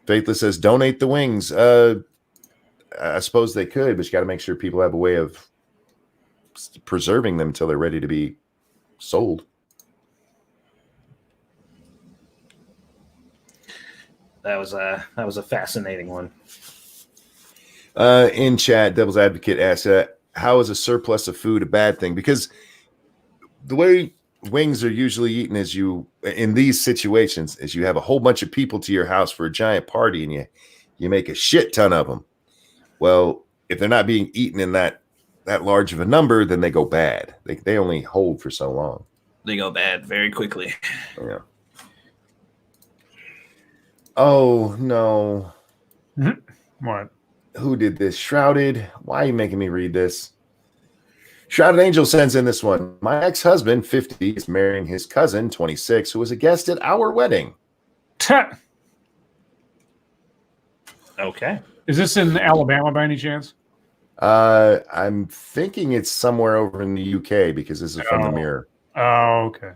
Faithless says, donate the wings. I suppose they could, but you got to make sure people have a way of preserving them until they're ready to be sold. That was a fascinating one. In chat, Devil's Advocate asks, how is a surplus of food a bad thing? Because the way wings are usually eaten is in these situations, is you have a whole bunch of people to your house for a giant party and you make a shit ton of them. Well, if they're not being eaten in that large of a number, then they go bad. They only hold for so long. They go bad very quickly. Yeah. Oh, no. What? Who did this? Shrouded. Why are you making me read this? Shrouded Angel sends in this one. My ex-husband, 50, is marrying his cousin, 26, who was a guest at our wedding. Okay. Is this in Alabama by any chance? I'm thinking it's somewhere over in the UK because this is from the Mirror. Oh, okay.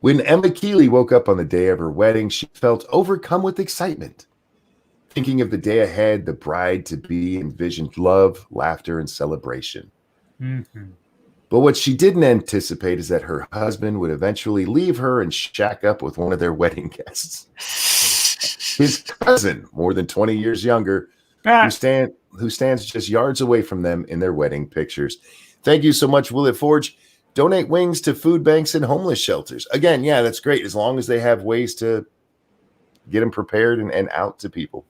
When Emma Keeley woke up on the day of her wedding, she felt overcome with excitement. Thinking of the day ahead, the bride-to-be envisioned love, laughter, and celebration. Mm-hmm. But what she didn't anticipate is that her husband would eventually leave her and shack up with one of their wedding guests. His cousin, more than 20 years younger, who stands just yards away from them in their wedding pictures. Thank you so much, Will It Forge. Donate wings to food banks and homeless shelters. Again, yeah, that's great. As long as they have ways to get them prepared and out to people.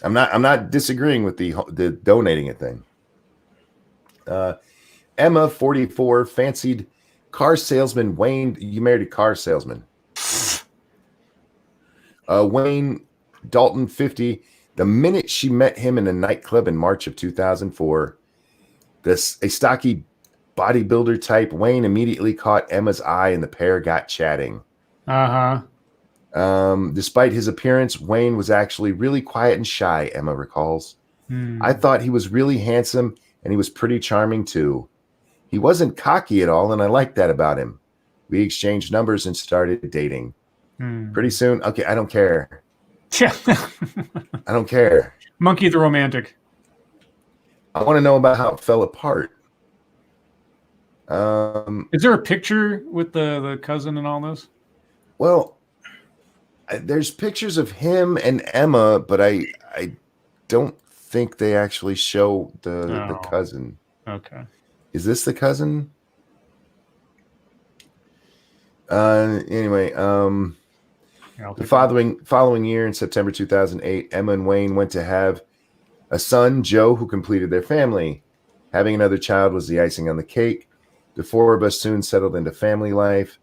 I'm not disagreeing with the donating it thing. Emma, 44, fancied car salesman Wayne. You married a car salesman. Wayne Dalton, 50. The minute she met him in a nightclub in March of 2004, a stocky bodybuilder type, Wayne immediately caught Emma's eye and the pair got chatting. Despite his appearance, Wayne was actually really quiet and shy, Emma recalls. I thought he was really handsome and he was pretty charming too. He wasn't cocky at all, and I liked that about him. We exchanged numbers and started dating. Pretty soon, okay, I don't care. Yeah. I don't care. Monkey the Romantic. I want to know about how it fell apart. Is there a picture with the cousin and all this? Well, there's pictures of him and Emma, but I don't think they actually show the cousin. Okay. Is this the cousin? Anyway, the following year in September 2008, Emma and Wayne went to have a son, Joe, who completed their family. Having another child was the icing on the cake. The four of us soon settled into family life.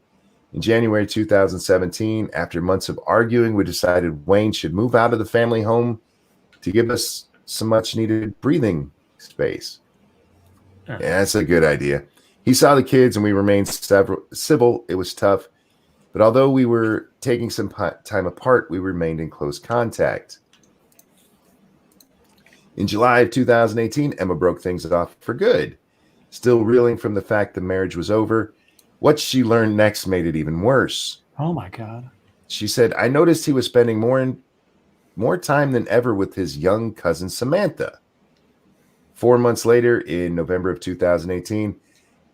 In January 2017, after months of arguing, we decided Wayne should move out of the family home to give us some much needed breathing space. Yeah, that's a good idea. He saw the kids and we remained civil. It was tough. But although we were taking some time apart, we remained in close contact. In July of 2018, Emma broke things off for good. Still reeling from the fact the marriage was over, what she learned next made it even worse. Oh, my God. She said, I noticed he was spending more time than ever with his young cousin, Samantha. 4 months later, in November of 2018,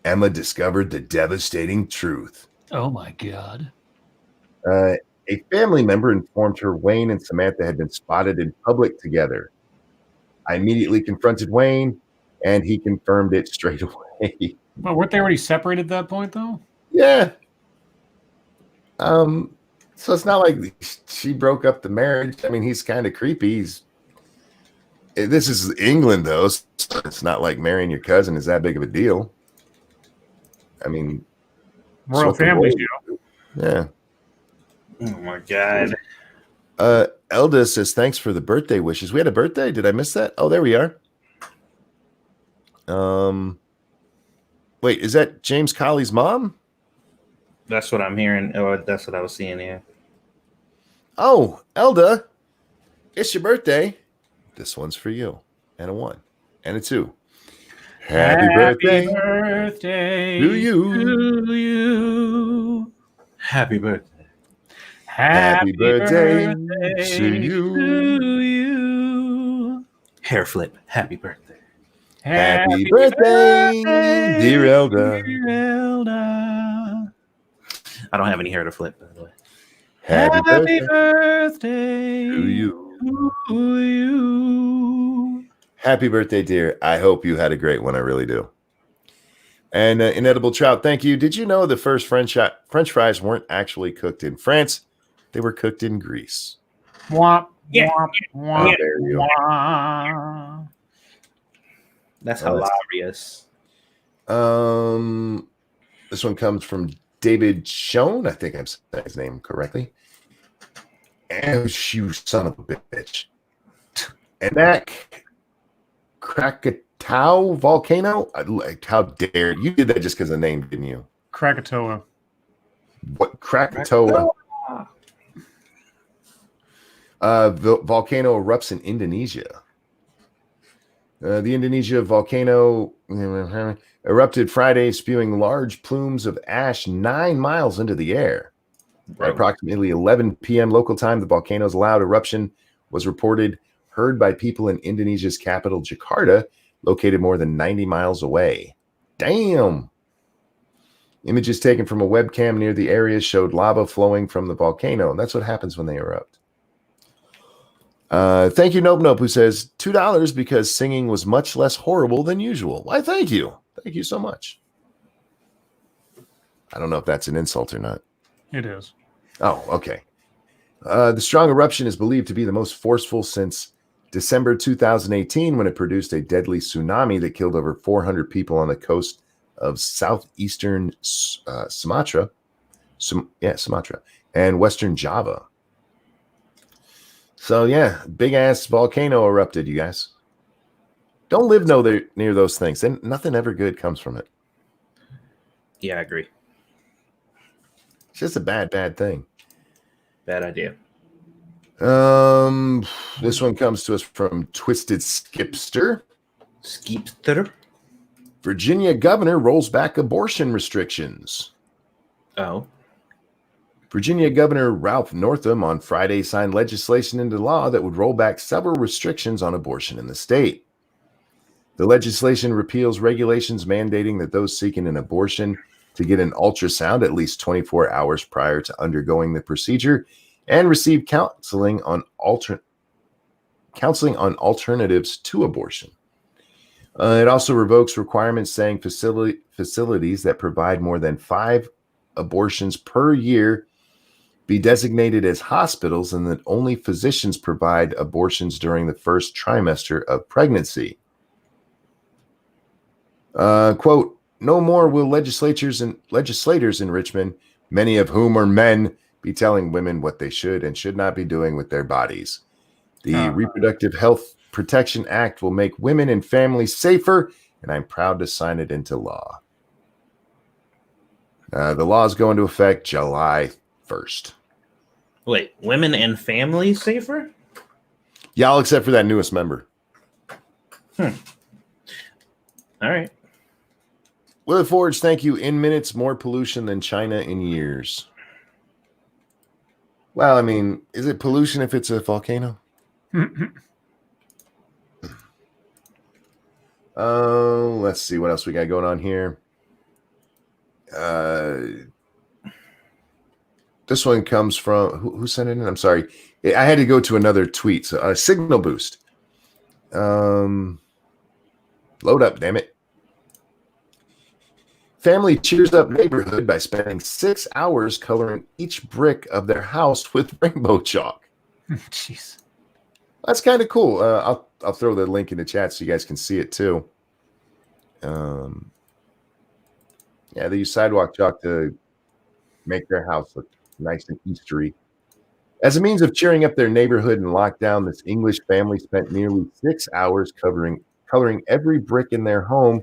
Emma discovered the devastating truth. Oh, my God. A family member informed her Wayne and Samantha had been spotted in public together. I immediately confronted Wayne, and he confirmed it straight away. Well, weren't they already separated at that point, though? Yeah. So it's not like she broke up the marriage. I mean, he's kind of creepy. This is England, though. So it's not like marrying your cousin is that big of a deal. I mean, royal family deal. Yeah. Oh my God. Elda says thanks for the birthday wishes. We had a birthday. Did I miss that? Oh, there we are. Wait, is that James Colley's mom? That's what I'm hearing, or that's what I was seeing here. Oh, Elda, it's your birthday. This one's for you. And a 1 and a 2. Happy birthday to you. Happy birthday. Happy birthday to you. Hair flip. Happy birthday. Happy birthday, dear Elda. I don't have any hair to flip, by the way. Happy birthday birthday to you. to you. Happy birthday, dear. I hope you had a great one. I really do. And Inedible Trout, thank you. Did you know the first French fries weren't actually cooked in France? They were cooked in Greece. Womp, Yeah. womp, How womp, dare you. womp. That's Oh, that's- hilarious. This one comes from David Schoen. I think I'm saying his name correctly. Oh, you son of a bitch. And that Krakatoa volcano? How dare you? Did that just because of the name, didn't you? Krakatoa. What? Krakatoa? The volcano erupts in Indonesia. The Indonesia volcano erupted Friday, spewing large plumes of ash 9 miles into the air. At approximately 11 p.m. local time, the volcano's loud eruption was heard by people in Indonesia's capital, Jakarta, located more than 90 miles away. Damn! Images taken from a webcam near the area showed lava flowing from the volcano. That's what happens when they erupt. Thank you, Nope Nope, who says $2 because singing was much less horrible than usual. Why, thank you. Thank you so much. I don't know if that's an insult or not. It is. Oh, okay. The strong eruption is believed to be the most forceful since December 2018, when it produced a deadly tsunami that killed over 400 people on the coast of southeastern Sumatra, and western Java. So, yeah, big-ass volcano erupted, you guys. Don't live near those things. Then nothing ever good comes from it. Yeah, I agree. It's just a bad thing. Bad idea. This one comes to us from Twisted Skipster. Skipster. Virginia governor rolls back abortion restrictions. Oh. Virginia Governor Ralph Northam on Friday signed legislation into law that would roll back several restrictions on abortion in the state. The legislation repeals regulations mandating that those seeking an abortion to get an ultrasound at least 24 hours prior to undergoing the procedure and receive counseling on alternatives to abortion. It also revokes requirements saying facilities that provide more than 5 abortions per year be designated as hospitals, and that only physicians provide abortions during the first trimester of pregnancy. Quote, no more will legislators in Richmond, many of whom are men, be telling women what they should and should not be doing with their bodies. The Reproductive Health Protection Act will make women and families safer, and I'm proud to sign it into law. The laws go into effect July 1st. Wait, women and families safer? Yeah, all except for that newest member. All right. Willie Forge, thank you. In minutes, more pollution than China in years. Well, I mean, is it pollution if it's a volcano? Let's see what else we got going on here. This one comes from who sent it in? I'm sorry, I had to go to another tweet. So, Signal Boost. Load up, damn it. Family cheers up neighborhood by spending 6 hours coloring each brick of their house with rainbow chalk. Jeez. That's kind of cool. I'll throw the link in the chat so you guys can see it too. Yeah, they use sidewalk chalk to make their house look nice and Eastery. As a means of cheering up their neighborhood in lockdown, this English family spent nearly 6 hours coloring every brick in their home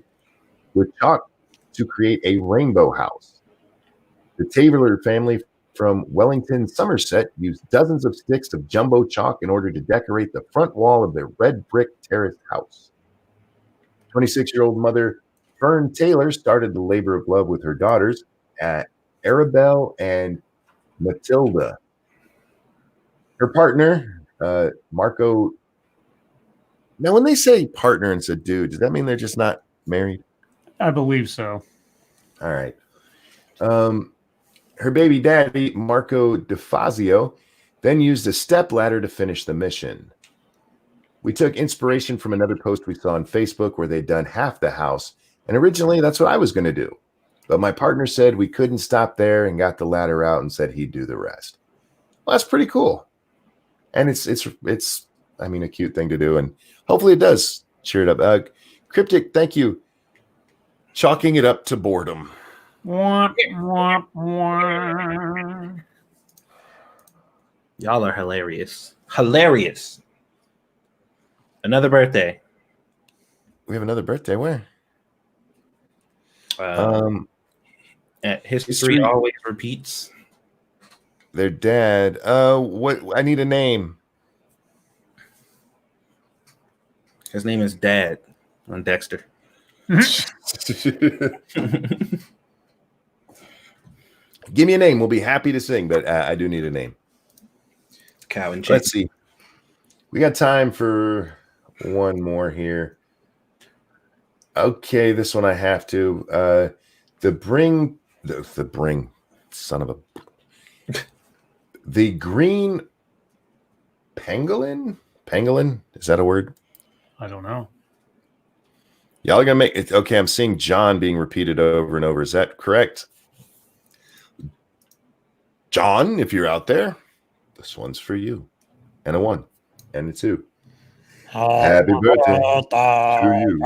with chalk to create a rainbow house. The Taylor family from Wellington, Somerset, used dozens of sticks of jumbo chalk in order to decorate the front wall of their red brick terraced house. 26-year-old mother Fern Taylor started the labor of love with her daughters, Arabelle and Matilda. Her partner, Marco. Now, when they say partner and it's a dude, does that mean they're just not married? I believe so. All right. Her baby daddy, Marco DeFazio, then used a stepladder to finish the mission. We took inspiration from another post we saw on Facebook where they'd done half the house, and originally that's what I was going to do. But my partner said we couldn't stop there and got the ladder out and said he'd do the rest. Well, that's pretty cool. And it's I mean, a cute thing to do, and hopefully it does cheer it up. Cryptic, thank you. Chalking it up to boredom. Wah, wah, wah. Y'all are hilarious. Hilarious. Another birthday. We have another birthday. Where? History always repeats. Their dad. What? I need a name. His name is Dad on Dexter. Give me a name. We'll be happy to sing, but I do need a name. Cow and chicken. Let's see. We got time for one more here. Okay, this one I have to. The green pangolin? Pangolin? Is that a word? I don't know. Y'all are gonna make it. Okay, I'm seeing John being repeated over and over. Is that correct? John, if you're out there, this one's for you. And a 1 and a 2. Happy birthday to you.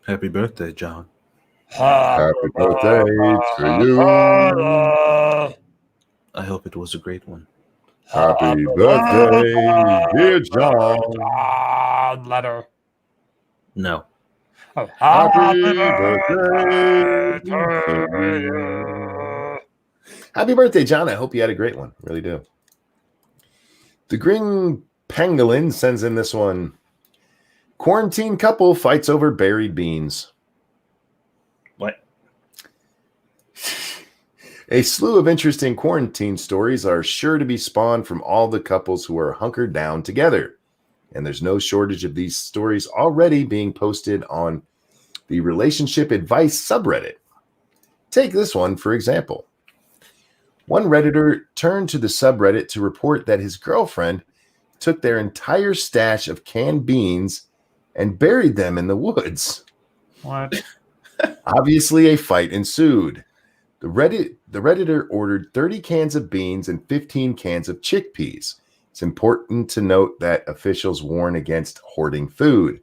Happy birthday, John. Happy birthday to you. I hope it was a great one. Happy birthday, dear John. Letter. No. Happy birthday to you. Happy birthday, John. I hope you had a great one. Really do. The green pangolin sends in this one. Quarantine couple fights over buried beans. What? A slew of interesting quarantine stories are sure to be spawned from all the couples who are hunkered down together. And there's no shortage of these stories already being posted on the relationship advice subreddit. Take this one, for example. One Redditor turned to the subreddit to report that his girlfriend took their entire stash of canned beans and buried them in the woods. What? Obviously, a fight ensued. The Redditor ordered 30 cans of beans and 15 cans of chickpeas. It's important to note that officials warn against hoarding food.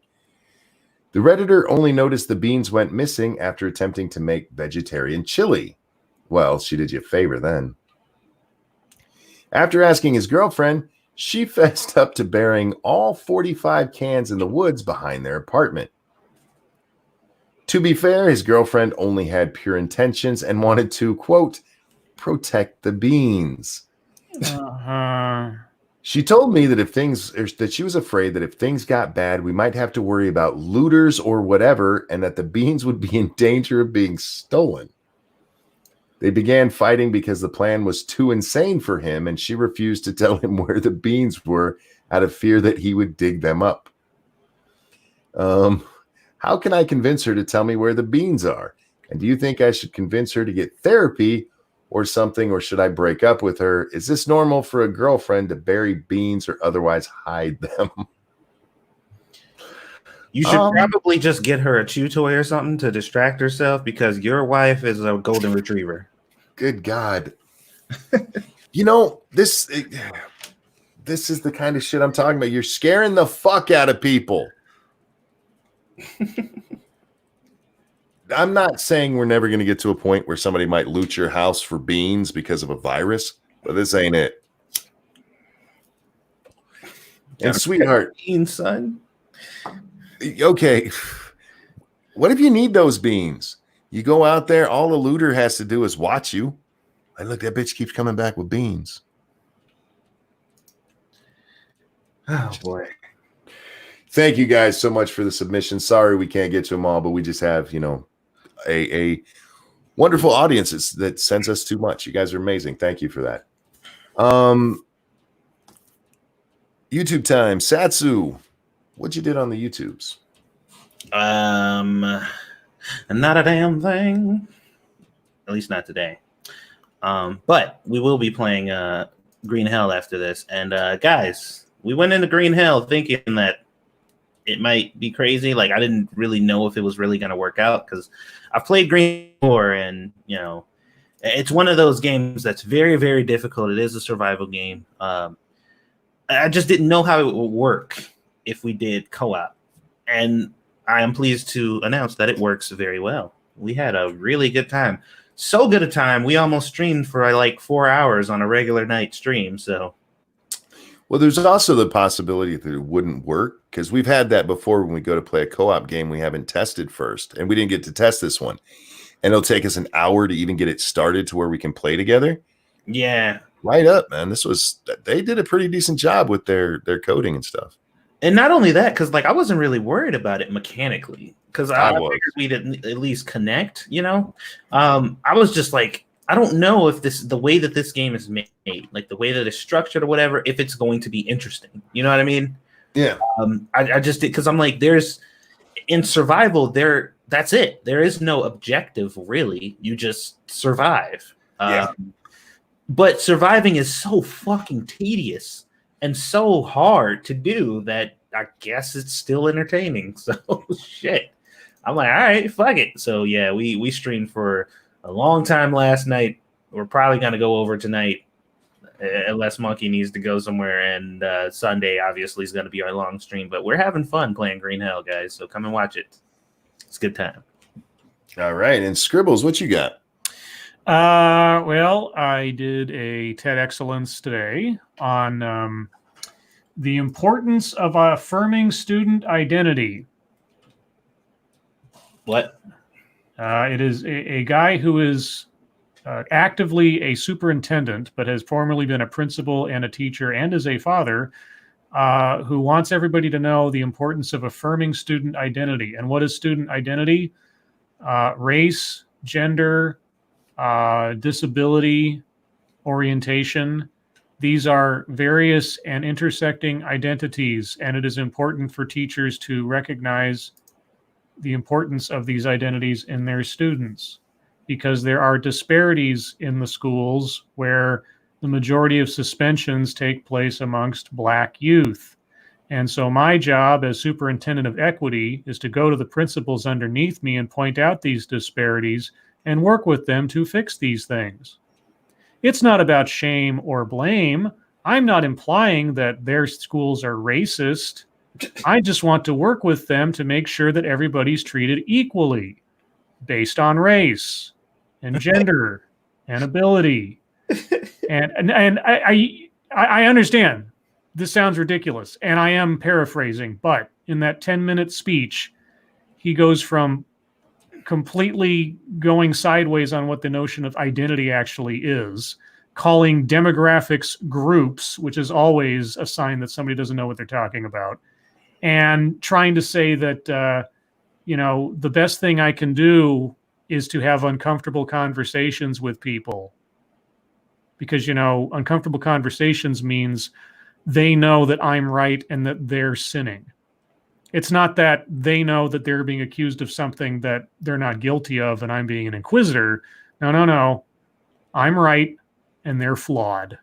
The Redditor only noticed the beans went missing after attempting to make vegetarian chili. Well, she did you a favor then. After asking his girlfriend, she fessed up to burying all 45 cans in the woods behind their apartment. To be fair, his girlfriend only had pure intentions and wanted to, quote, protect the beans. She told me that she was afraid that if things got bad, we might have to worry about looters or whatever, and that the beans would be in danger of being stolen. They began fighting because the plan was too insane for him, and she refused to tell him where the beans were out of fear that he would dig them up. How can I convince her to tell me where the beans are? And do you think I should convince her to get therapy or something, or should I break up with her? Is this normal for a girlfriend to bury beans or otherwise hide them? You should probably just get her a chew toy or something to distract herself, because your wife is a golden retriever. Good God. You know, this is the kind of shit I'm talking about. You're scaring the fuck out of people. I'm not saying we're never going to get to a point where somebody might loot your house for beans because of a virus, but this ain't it. And sweetheart, beans, son. Okay, what if you need those beans? You go out there, all the looter has to do is watch you. And look, that bitch keeps coming back with beans. Oh boy. Thank you guys so much for the submission. Sorry we can't get to them all, but we just have, a wonderful audience that sends us too much. You guys are amazing. Thank you for that. YouTube time. Satsu, what you did on the YouTubes? Not a damn thing. at least not today. But we will be playing Green Hell after this. And guys, we went into Green Hell thinking that it might be crazy. Like, I didn't really know if it was really going to work out because I've played Green before, and it's one of those games that's very, very difficult. It is a survival game. I just didn't know how it would work if we did co-op, and I am pleased to announce that it works very well. We had a really good time. So good a time, we almost streamed for like 4 hours on a regular night stream. So, well, there's also the possibility that it wouldn't work because we've had that before when we go to play a co-op game we haven't tested first, and we didn't get to test this one. And it'll take us an hour to even get it started to where we can play together. Yeah. Right up, man. They did a pretty decent job with their coding and stuff. And not only that, because like I wasn't really worried about it mechanically, because I figured we'd at least connect, I was just like, I don't know if the way that this game is made, like the way that it's structured or whatever, if it's going to be interesting. You know what I mean? Yeah. I just did, because I'm like, in survival, that's it. There is no objective really. You just survive. Yeah. But surviving is so fucking tedious and so hard to do that I guess it's still entertaining. So shit. I'm like, all right, fuck it. So yeah, we streamed for a long time last night. We're probably gonna go over tonight, unless Monkey needs to go somewhere. And Sunday obviously is gonna be our long stream. But we're having fun playing Green Hell, guys. So come and watch it. It's a good time. All right, and Scribbles, what you got? Well, I did a TED Excellence today on the importance of affirming student identity. What? It is a guy who is actively a superintendent, but has formerly been a principal and a teacher and is a father, who wants everybody to know the importance of affirming student identity. And what is student identity? Race, gender, disability, orientation. These are various and intersecting identities, and it is important for teachers to recognize the importance of these identities in their students, because there are disparities in the schools where the majority of suspensions take place amongst Black youth. And so my job as superintendent of equity is to go to the principals underneath me and point out these disparities and work with them to fix these things. It's not about shame or blame. I'm not implying that their schools are racist. I just want to work with them to make sure that everybody's treated equally based on race and gender and ability. And I understand this sounds ridiculous, and I am paraphrasing, but in that 10-minute speech, he goes from completely going sideways on what the notion of identity actually is, calling demographics groups, which is always a sign that somebody doesn't know what they're talking about, and trying to say that, the best thing I can do is to have uncomfortable conversations with people. Because, uncomfortable conversations means they know that I'm right and that they're sinning. It's not that they know that they're being accused of something that they're not guilty of and I'm being an inquisitor. No. I'm right and they're flawed.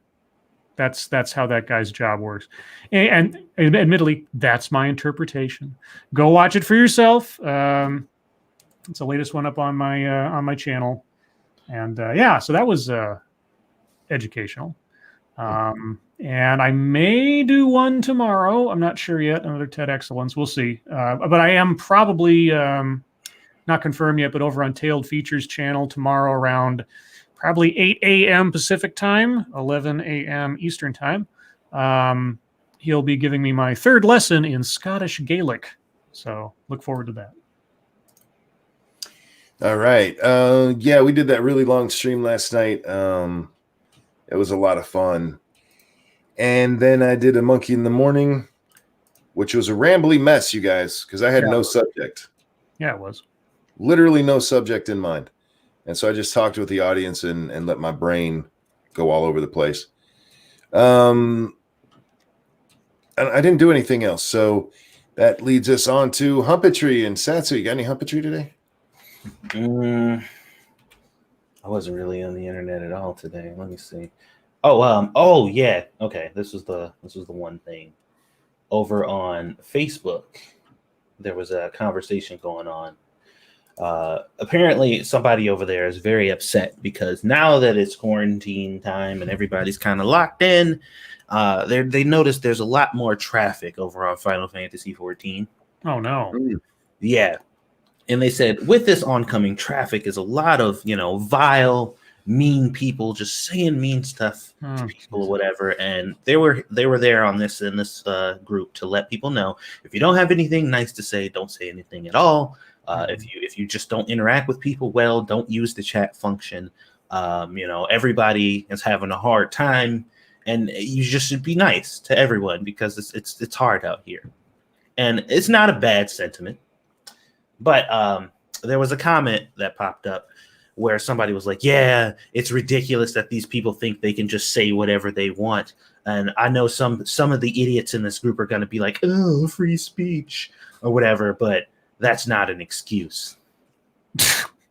That's how that guy's job works. And admittedly, that's my interpretation. Go watch it for yourself. It's the latest one up on my channel. And so that was educational. And I may do one tomorrow. I'm not sure yet. Another TED Excellence. We'll see. But I am probably not confirmed yet, but over on Tailed Features channel tomorrow around probably 8 a.m. Pacific time, 11 a.m. Eastern time. He'll be giving me my third lesson in Scottish Gaelic. So look forward to that. All right. We did that really long stream last night. It was a lot of fun. And then I did a Monkey in the Morning, which was a rambly mess, you guys, because I had no subject. Yeah, it was. Literally no subject in mind. And so I just talked with the audience and let my brain go all over the place. And I didn't do anything else. So that leads us on to Humpetry and Satsu. You got any Humpetry today? I wasn't really on the internet at all today. Let me see. Oh yeah. Okay, this was the one thing. Over on Facebook, there was a conversation going on. Apparently somebody over there is very upset because now that it's quarantine time and everybody's kind of locked in, they noticed there's a lot more traffic over on Final Fantasy 14. Oh no. Yeah. And they said with this oncoming traffic is a lot of, vile, mean people just saying mean stuff to people or whatever. And they were there on this in this group to let people know, if you don't have anything nice to say, don't say anything at all. If you just don't interact with people well, don't use the chat function. Everybody is having a hard time, and you just should be nice to everyone because it's hard out here. And it's not a bad sentiment. But there was a comment that popped up where somebody was like, yeah, it's ridiculous that these people think they can just say whatever they want. And I know some of the idiots in this group are going to be like, oh, free speech or whatever, but that's not an excuse.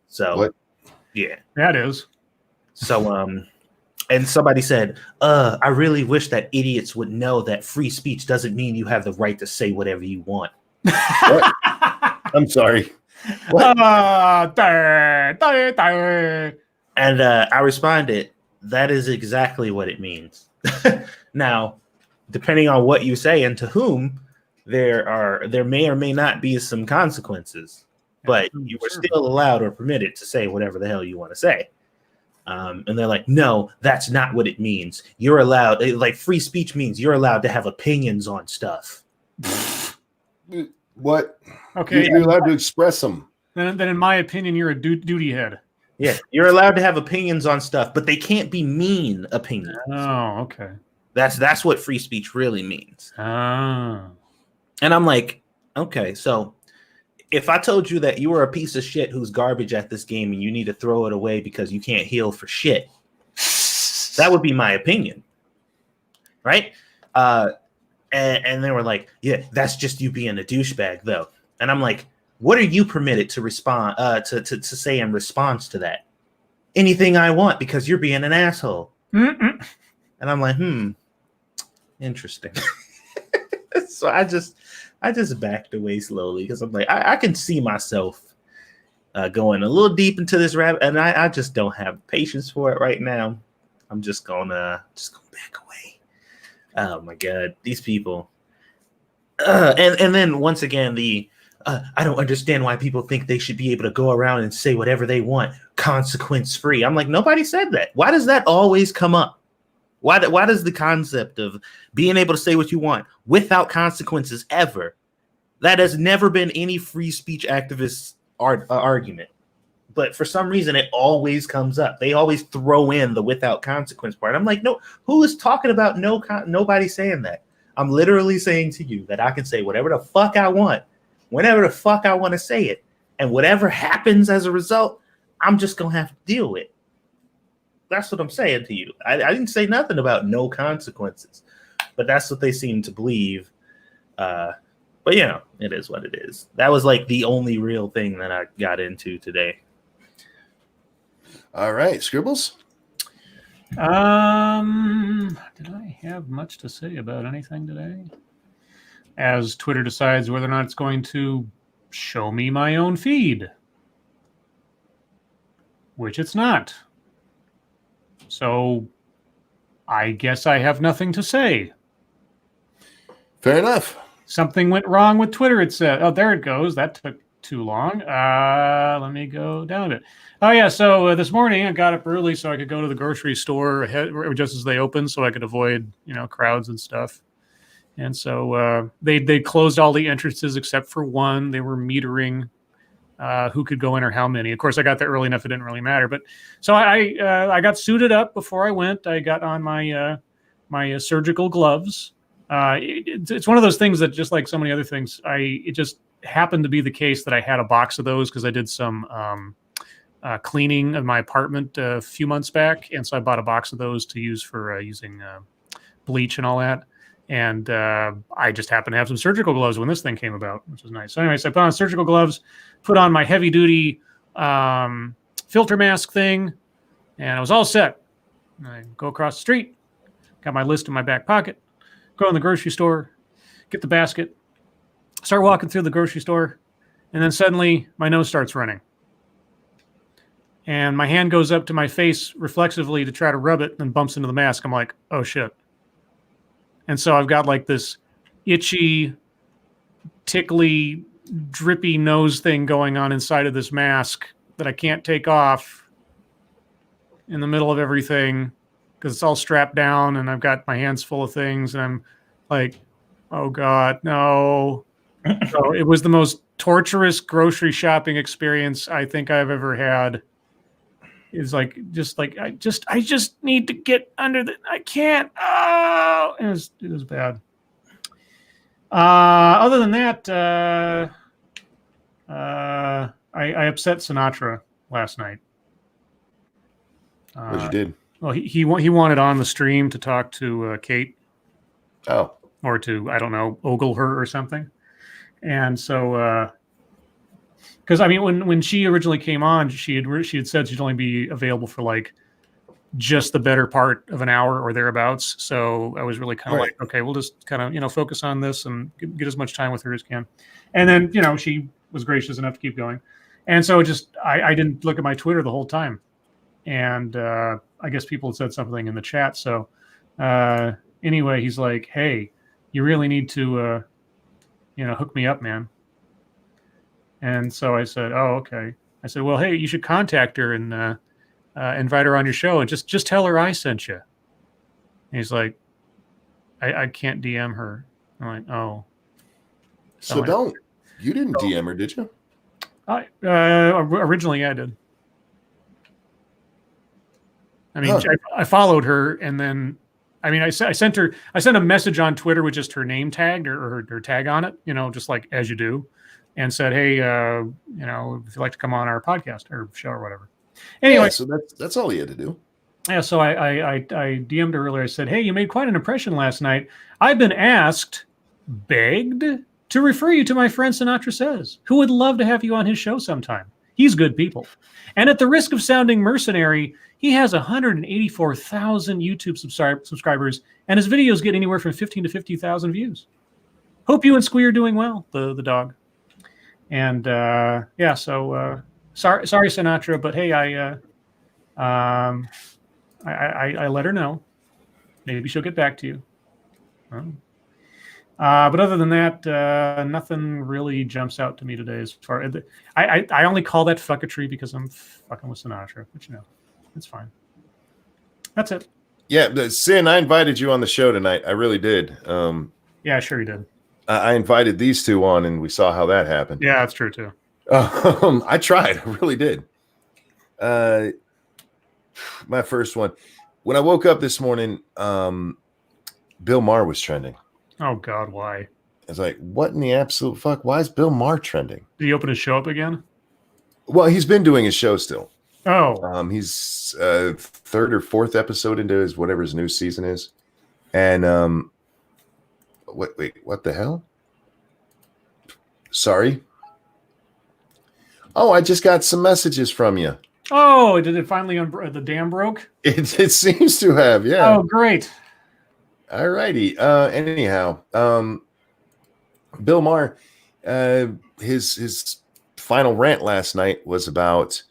So, What? Yeah. That is. So, and somebody said, I really wish that idiots would know that free speech doesn't mean you have the right to say whatever you want. What? I'm sorry. And I responded, that is exactly what it means. Now, depending on what you say and to whom, there may or may not be some consequences, but you were still allowed or permitted to say whatever the hell you want to say. And they're like, no, that's not what it means. You're allowed, like free speech means you're allowed to have opinions on stuff. What? Okay. You're allowed to express them. Then in my opinion, you're a duty head. Yeah, you're allowed to have opinions on stuff, but they can't be mean opinions. Oh, okay. That's what free speech really means. Ah. And I'm like, okay, so if I told you that you were a piece of shit who's garbage at this game and you need to throw it away because you can't heal for shit, that would be my opinion, right? And they were like, yeah, that's just you being a douchebag, though. And I'm like, what are you permitted to respond to say in response to that? Anything I want because you're being an asshole. Mm-mm. And I'm like, interesting. So I just backed away slowly because I'm like, I can see myself going a little deep into this rabbit, and I just don't have patience for it right now. I'm just gonna back away. Oh my God, these people. And then once again, I don't understand why people think they should be able to go around and say whatever they want, consequence free. I'm like, nobody said that. Why does that always come up? Why does the concept of being able to say what you want without consequences ever? That has never been any free speech activist argument. But for some reason, it always comes up. They always throw in the without consequence part. I'm like, no, who is talking about nobody saying that? I'm literally saying to you that I can say whatever the fuck I want, whenever the fuck I want to say it. And whatever happens as a result, I'm just going to have to deal with. That's what I'm saying to you. I didn't say nothing about no consequences, but that's what they seem to believe. But it is what it is. That was like the only real thing that I got into today. All right, Scribbles. Did I have much to say about anything today? As Twitter decides whether or not it's going to show me my own feed, which it's not. So I guess I have nothing to say. Fair enough. Something went wrong with Twitter, it said. Oh, there it goes. That took too long. Let me go down a bit. Oh, yeah. So this morning I got up early so I could go to the grocery store just as they opened so I could avoid, crowds and stuff. And so they closed all the entrances except for one. They were metering who could go in or how many. Of course, I got there early enough; it didn't really matter. But so I got suited up before I went. I got on my my surgical gloves. It's one of those things that, just like so many other things, it just happened to be the case that I had a box of those because I did some cleaning of my apartment a few months back, and so I bought a box of those to use for using bleach and all that. And I just happened to have some surgical gloves when this thing came about, which was nice. So anyways, I put on surgical gloves, put on my heavy-duty filter mask thing, And I was all set. And I go across the street, got my list in my back pocket, go in the grocery store, get the basket, start walking through the grocery store, and then suddenly my nose starts running. And my hand goes up to my face reflexively to try to rub it and bumps into the mask. I'm like, oh shit. And so I've got like this itchy, tickly, drippy nose thing going on inside of this mask that I can't take off in the middle of everything because it's all strapped down and I've got my hands full of things and I'm like, oh God, no. So it was the most torturous grocery shopping experience I think I've ever had. Is like I just need to get under the I can't. Oh, it was bad. Other than that, I upset Sinatra last night. What you did? Well, he wanted on the stream to talk to Kate. Oh. Or to, I don't know, ogle her or something. And so, because I mean, when she originally came on, she had said she'd only be available for like just the better part of an hour or thereabouts. So I was really kind of like, okay, we'll just kind of focus on this and get as much time with her as can. And then she was gracious enough to keep going. And so I didn't look at my Twitter the whole time. And I guess people had said something in the chat. So anyway, he's like, hey, you really need to hook me up, man. And so I said, oh, okay. I said, well, hey, you should contact her and invite her on your show and just tell her I sent you. And he's like, I can't DM her. I'm like, oh. So you didn't DM her, did you? Originally, I did. I mean, I followed her and then, I mean, I sent a message on Twitter with just her name tagged or her tag on it, just like as you do, and said, hey, if you'd like to come on our podcast or show or whatever. Anyway, yeah, so that's all he had to do. Yeah, so I DM'd her earlier. I said, hey, you made quite an impression last night. I've been begged to refer you to my friend Sinatra Says, who would love to have you on his show sometime. He's good people. And at the risk of sounding mercenary, he has 184,000 YouTube subscribers, and his videos get anywhere from 15 to 50,000 views. Hope you and Squee are doing well, the dog. And so sorry, Sinatra, but hey, I let her know. Maybe she'll get back to you. But other than that, nothing really jumps out to me today. As far as I only call that fuckatry because I'm fucking with Sinatra, but it's fine. That's it. Yeah, Sin, I invited you on the show tonight. I really did. Yeah, sure you did. I invited these two on, and we saw how that happened. Yeah, that's true too. I tried. I really did. My first one. When I woke up this morning, Bill Maher was trending. Oh God, why? I was like, what in the absolute fuck? Why is Bill Maher trending? Did he open his show up again? Well, he's been doing his show still. Oh. He's third or fourth episode into whatever his new season is. And wait, what the hell? Sorry. Oh, I just got some messages from you. Oh, did it finally the dam broke? It seems to have, yeah. Oh, great. All righty. Anyhow, Bill Maher, his final rant last night was about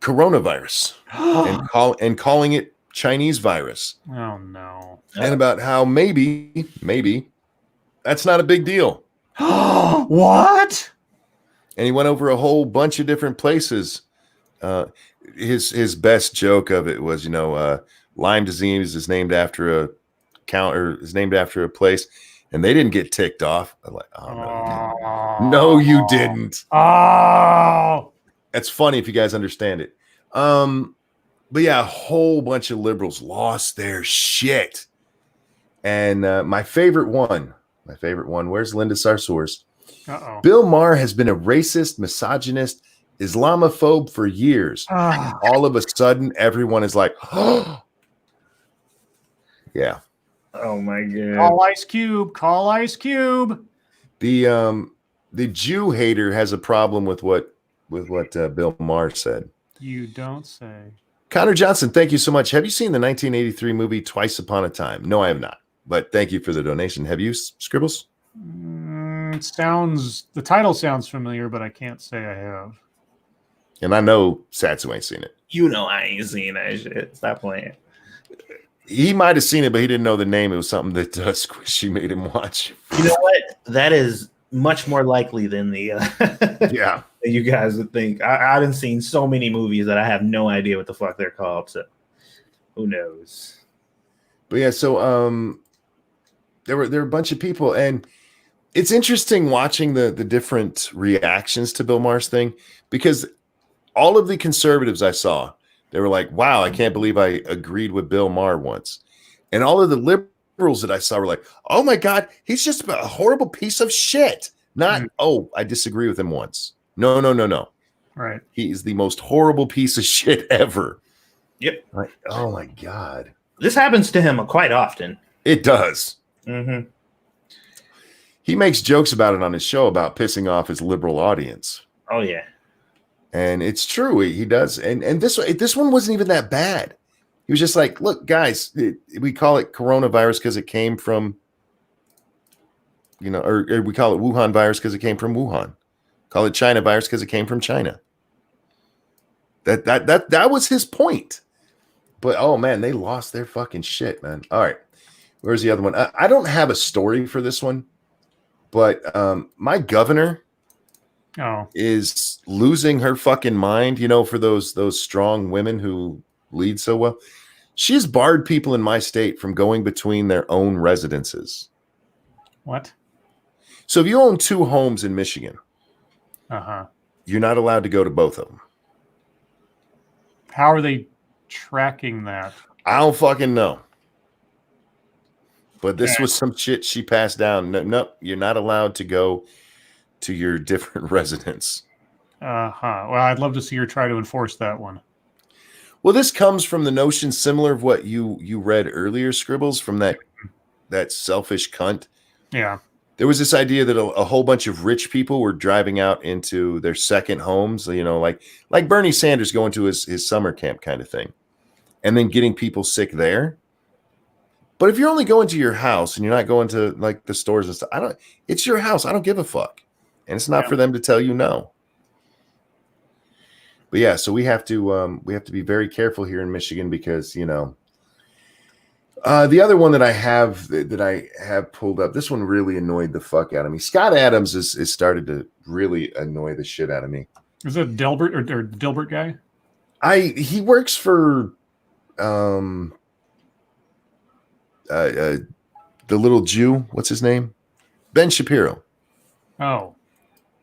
coronavirus and calling it Chinese virus. Oh no. And about how maybe that's not a big deal. What? And he went over a whole bunch of different places. His best joke of it was, Lyme disease is named after a place, and they didn't get ticked off. I'm like, oh no, you didn't. Oh, that's funny if you guys understand it. But yeah, a whole bunch of liberals lost their shit. And my favorite one. Where's Linda Sarsours? Bill Maher has been a racist, misogynist, Islamophobe for years. And all of a sudden, everyone is like, oh, yeah. Oh my God. Call Ice Cube. The Jew hater has a problem with what Bill Maher said. You don't say. Connor Johnson, thank you so much. Have you seen the 1983 movie Twice Upon a Time? No, I have not. But thank you for the donation. Have you, Scribbles? The title sounds familiar, but I can't say I have. And I know Satsu ain't seen it. You know I ain't seen that shit. Stop playing. He might have seen it, but he didn't know the name. It was something that Squishy made him watch. You know what? That is much more likely than the yeah. You guys would think. I haven't seen so many movies that I have no idea what the fuck they're called. So who knows? But yeah, so there were a bunch of people, and it's interesting watching the different reactions to Bill Maher's thing, because all of the conservatives I saw, they were like, wow, I can't believe I agreed with Bill Maher once. And all of the liberals that I saw were like, oh my God, he's just a horrible piece of shit. Not, oh, I disagree with him once. No. Right. He is the most horrible piece of shit ever. Yep. Like, oh my God. This happens to him quite often. It does. Mm-hmm. He makes jokes about it on his show about pissing off his liberal audience. Oh, yeah. And it's true. He does. And this one wasn't even that bad. He was just like, look, guys, we call it coronavirus because it came from, or we call it Wuhan virus because it came from Wuhan. Call it China virus because it came from China. That was his point. But, oh, man, they lost their fucking shit, man. All right. Where's the other one? I don't have a story for this one. But my governor is losing her fucking mind, for those strong women who lead so well. She's barred people in my state from going between their own residences. What? So if you own 2 homes in Michigan, you're not allowed to go to both of them. How are they tracking that? I don't fucking know. But this was some shit she passed down. No, you're not allowed to go to your different residence. Well, I'd love to see her try to enforce that one. Well, this comes from the notion similar of what you read earlier, Scribbles, from that selfish cunt. Yeah. There was this idea that a whole bunch of rich people were driving out into their second homes, like Bernie Sanders going to his summer camp kind of thing, and then getting people sick there. But if you're only going to your house and you're not going to like the stores and stuff, it's your house. I don't give a fuck. And it's not for them to tell you no. But yeah, so we have to be very careful here in Michigan because, the other one that I have pulled up, this one really annoyed the fuck out of me. Scott Adams is started to really annoy the shit out of me. Is it Delbert or Dilbert guy? He works for the little Jew, what's his name? Ben Shapiro. Oh,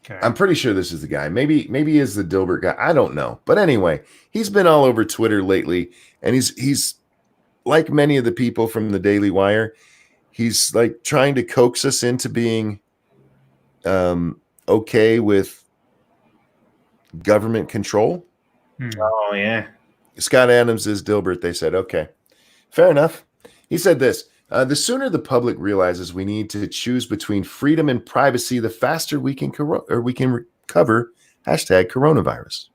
okay. I'm pretty sure this is the guy. Maybe he is the Dilbert guy. I don't know. But anyway, he's been all over Twitter lately, and he's like many of the people from the Daily Wire. He's like trying to coax us into being okay with government control. Oh, yeah. Scott Adams is Dilbert. They said, okay, fair enough. He said this, the sooner the public realizes we need to choose between freedom and privacy, the faster we can recover #coronavirus.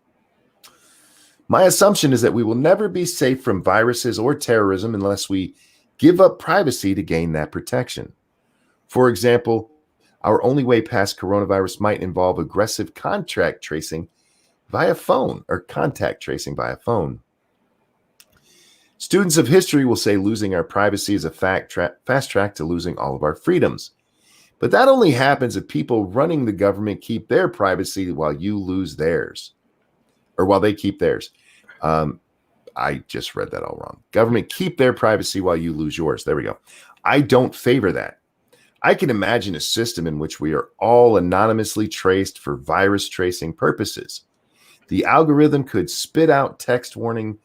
My assumption is that we will never be safe from viruses or terrorism unless we give up privacy to gain that protection. For example, our only way past coronavirus might involve aggressive contact tracing via phone. Students of history will say losing our privacy is a fast track to losing all of our freedoms. But that only happens if people running the government keep their privacy while you lose theirs. Or while they keep theirs. I just read that all wrong. Government keep their privacy while you lose yours. There we go. I don't favor that. I can imagine a system in which we are all anonymously traced for virus tracing purposes. The algorithm could spit out text warning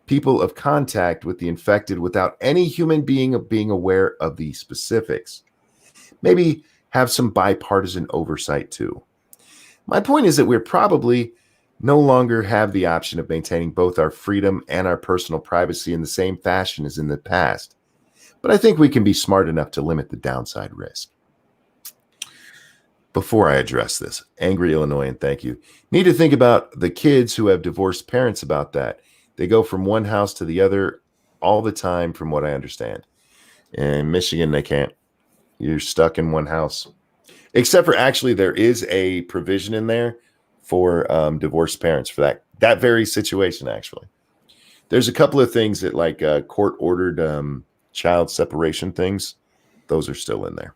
people of contact with the infected without any human being being aware of the specifics. Maybe have some bipartisan oversight too. My point is that we're probably no longer have the option of maintaining both our freedom and our personal privacy in the same fashion as in the past. But I think we can be smart enough to limit the downside risk. Before I address this, angry Illinoisan, thank you. Need to think about the kids who have divorced parents about that. They go from one house to the other all the time, from what I understand. In Michigan, they can't. You're stuck in one house. Except for, actually, there is a provision in there for divorced parents for that very situation, actually. There's a couple of things that, like court-ordered child separation things. Those are still in there.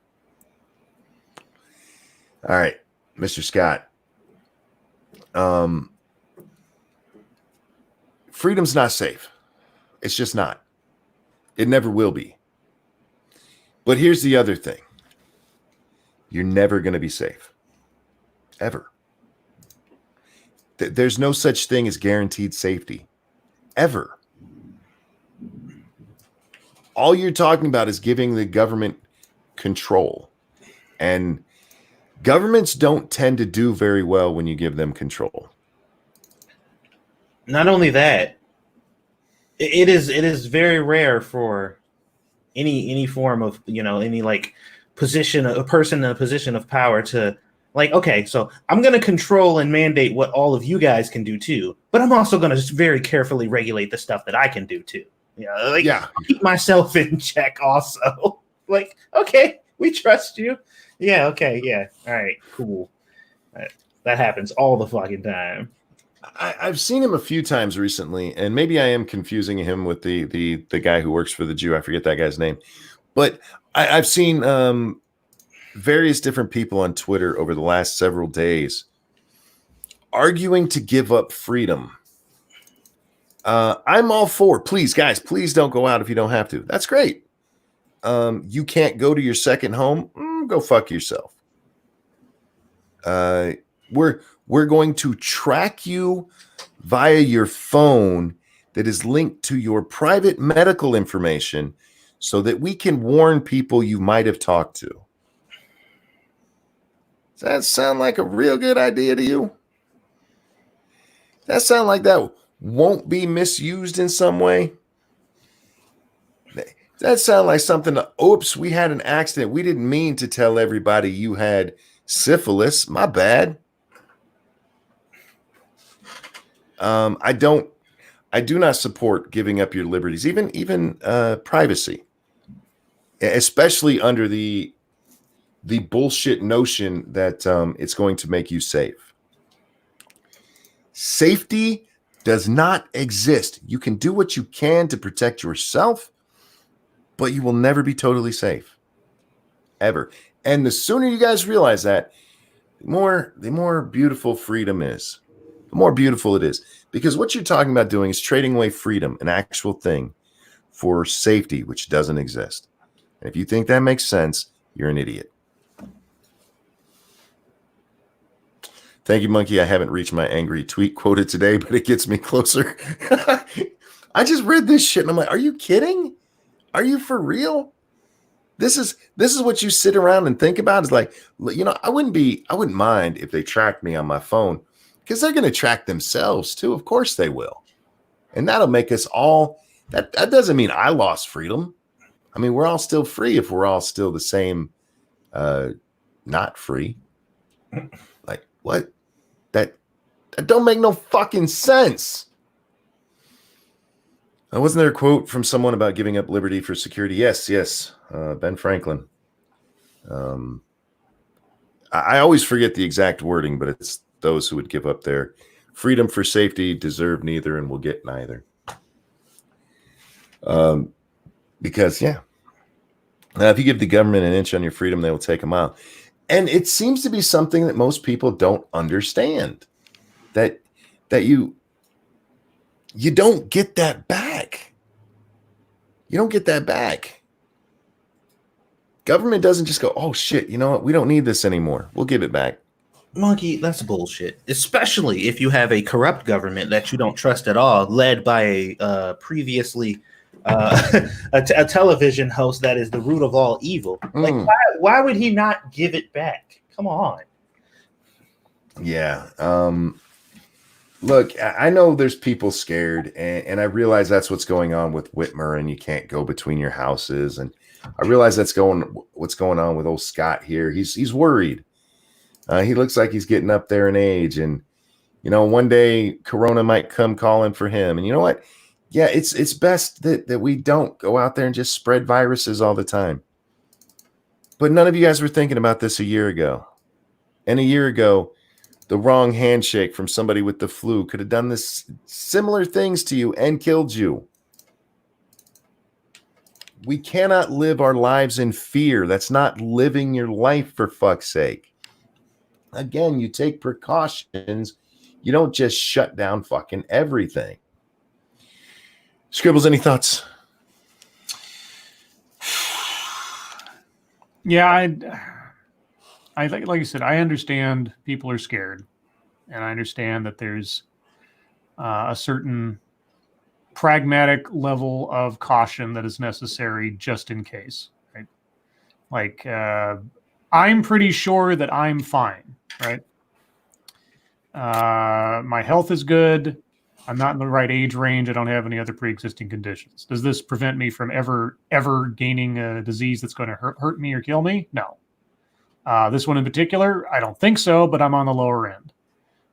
All right, Mr. Scott. Freedom's not safe. It's just not. It never will be. But here's the other thing. You're never going to be safe. Ever. There's no such thing as guaranteed safety. Ever. All you're talking about is giving the government control. And governments don't tend to do very well when you give them control. Not only that, it is very rare for any form of, any like position, a person in a position of power to like, okay, so I'm going to control and mandate what all of you guys can do too, but I'm also going to very carefully regulate the stuff that I can do too. Keep myself in check also. Like, okay, we trust you. Yeah, okay, yeah. All right, cool. That happens all the fucking time. I've seen him a few times recently, and maybe I am confusing him with the guy who works for the Jew. I forget that guy's name. But I've seen various different people on Twitter over the last several days arguing to give up freedom. I'm all for, please, guys, please don't go out if you don't have to. That's great. You can't go to your second home? Go fuck yourself. We're going to track you via your phone that is linked to your private medical information so that we can warn people you might have talked to. Does that sound like a real good idea to you? Does that sound like that won't be misused in some way? Does that sound like something, oops, we had an accident. We didn't mean to tell everybody you had syphilis. My bad. I do not support giving up your liberties, even privacy, especially under the bullshit notion that it's going to make you safe. Safety does not exist. You can do what you can to protect yourself, but you will never be totally safe, ever. And the sooner you guys realize that, the more beautiful freedom is. The more beautiful it is. Because what you're talking about doing is trading away freedom, an actual thing, for safety, which doesn't exist. And if you think that makes sense, you're an idiot. Thank you, Monkey. I haven't reached my angry tweet quota today, but it gets me closer. I just read this shit and I'm like, are you kidding? Are you for real? This is what you sit around and think about. Is like, I wouldn't mind if they tracked me on my phone, because they're going to track themselves too. Of course they will. And that'll make us all, that doesn't mean I lost freedom. I mean, we're all still free if we're all still the same, not free. Like, what? That don't make no fucking sense. Wasn't there a quote from someone about giving up liberty for security? Yes. Ben Franklin. I always forget the exact wording, but it's those who would give up their freedom for safety deserve neither and will get neither. Because, if you give the government an inch on your freedom, they will take a mile. And it seems to be something that most people don't understand, that you don't get that back. You don't get that back. Government doesn't just go, oh shit, you know what? We don't need this anymore. We'll give it back. Monkey, that's bullshit. Especially if you have a corrupt government that you don't trust at all, led by a previously a television host that is the root of all evil. Like, why would he not give it back? Come on. Yeah. Look, I know there's people scared, and I realize that's what's going on with Whitmer, and you can't go between your houses. And I realize what's going on with old Scott here. He's worried. He looks like he's getting up there in age, and one day Corona might come calling for him. And you know what? Yeah, it's best that we don't go out there and just spread viruses all the time. But none of you guys were thinking about this a year ago. And a year ago, the wrong handshake from somebody with the flu could have done this similar things to you and killed you. We cannot live our lives in fear. That's not living your life, for fuck's sake. Again, you take precautions. You don't just shut down fucking everything. Scribbles, any thoughts? Yeah, I think, like you said, I understand people are scared, and I understand that there's a certain pragmatic level of caution that is necessary just in case, right? Like, I'm pretty sure that I'm fine, right? My health is good. I'm not in the right age range. I don't have any other pre-existing conditions. Does this prevent me from ever gaining a disease that's going to hurt me or kill me? No. This one in particular, I don't think so, but I'm on the lower end.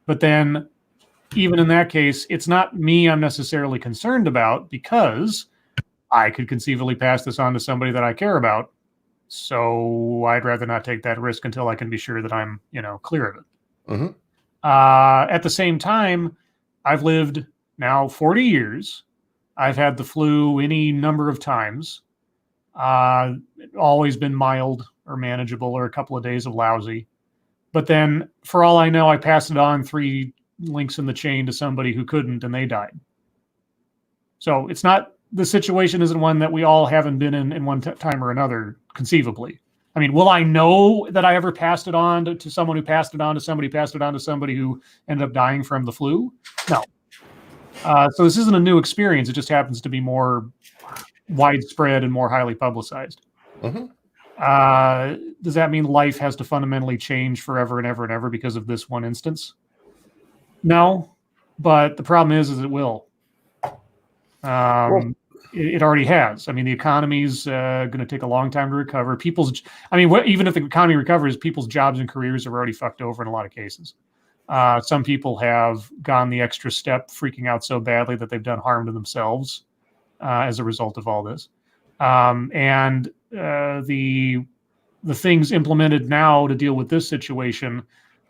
But then, even in that case, it's not me I'm necessarily concerned about, because I could conceivably pass this on to somebody that I care about. So I'd rather not take that risk until I can be sure that I'm, clear of it. Mm-hmm. At the same time, I've lived now 40 years. I've had the flu any number of times. Always been mild or manageable, or a couple of days of lousy. But then, for all I know, I passed it on 3 links in the chain to somebody who couldn't, and they died. So it's not, the situation isn't one that we all haven't been in one time or another, conceivably. I mean, will I know that I ever passed it on to someone who passed it on to somebody, passed it on to somebody who ended up dying from the flu? No. So this isn't a new experience. It just happens to be more widespread and more highly publicized. Mm-hmm. Does that mean life has to fundamentally change forever and ever and ever because of this one instance? No, but the problem is it will. It already has. I mean, the economy's going to take a long time to recover. Even if the economy recovers, people's jobs and careers are already fucked over in a lot of cases. Some people have gone the extra step, freaking out so badly that they've done harm to themselves as a result of all this. And the things implemented now to deal with this situation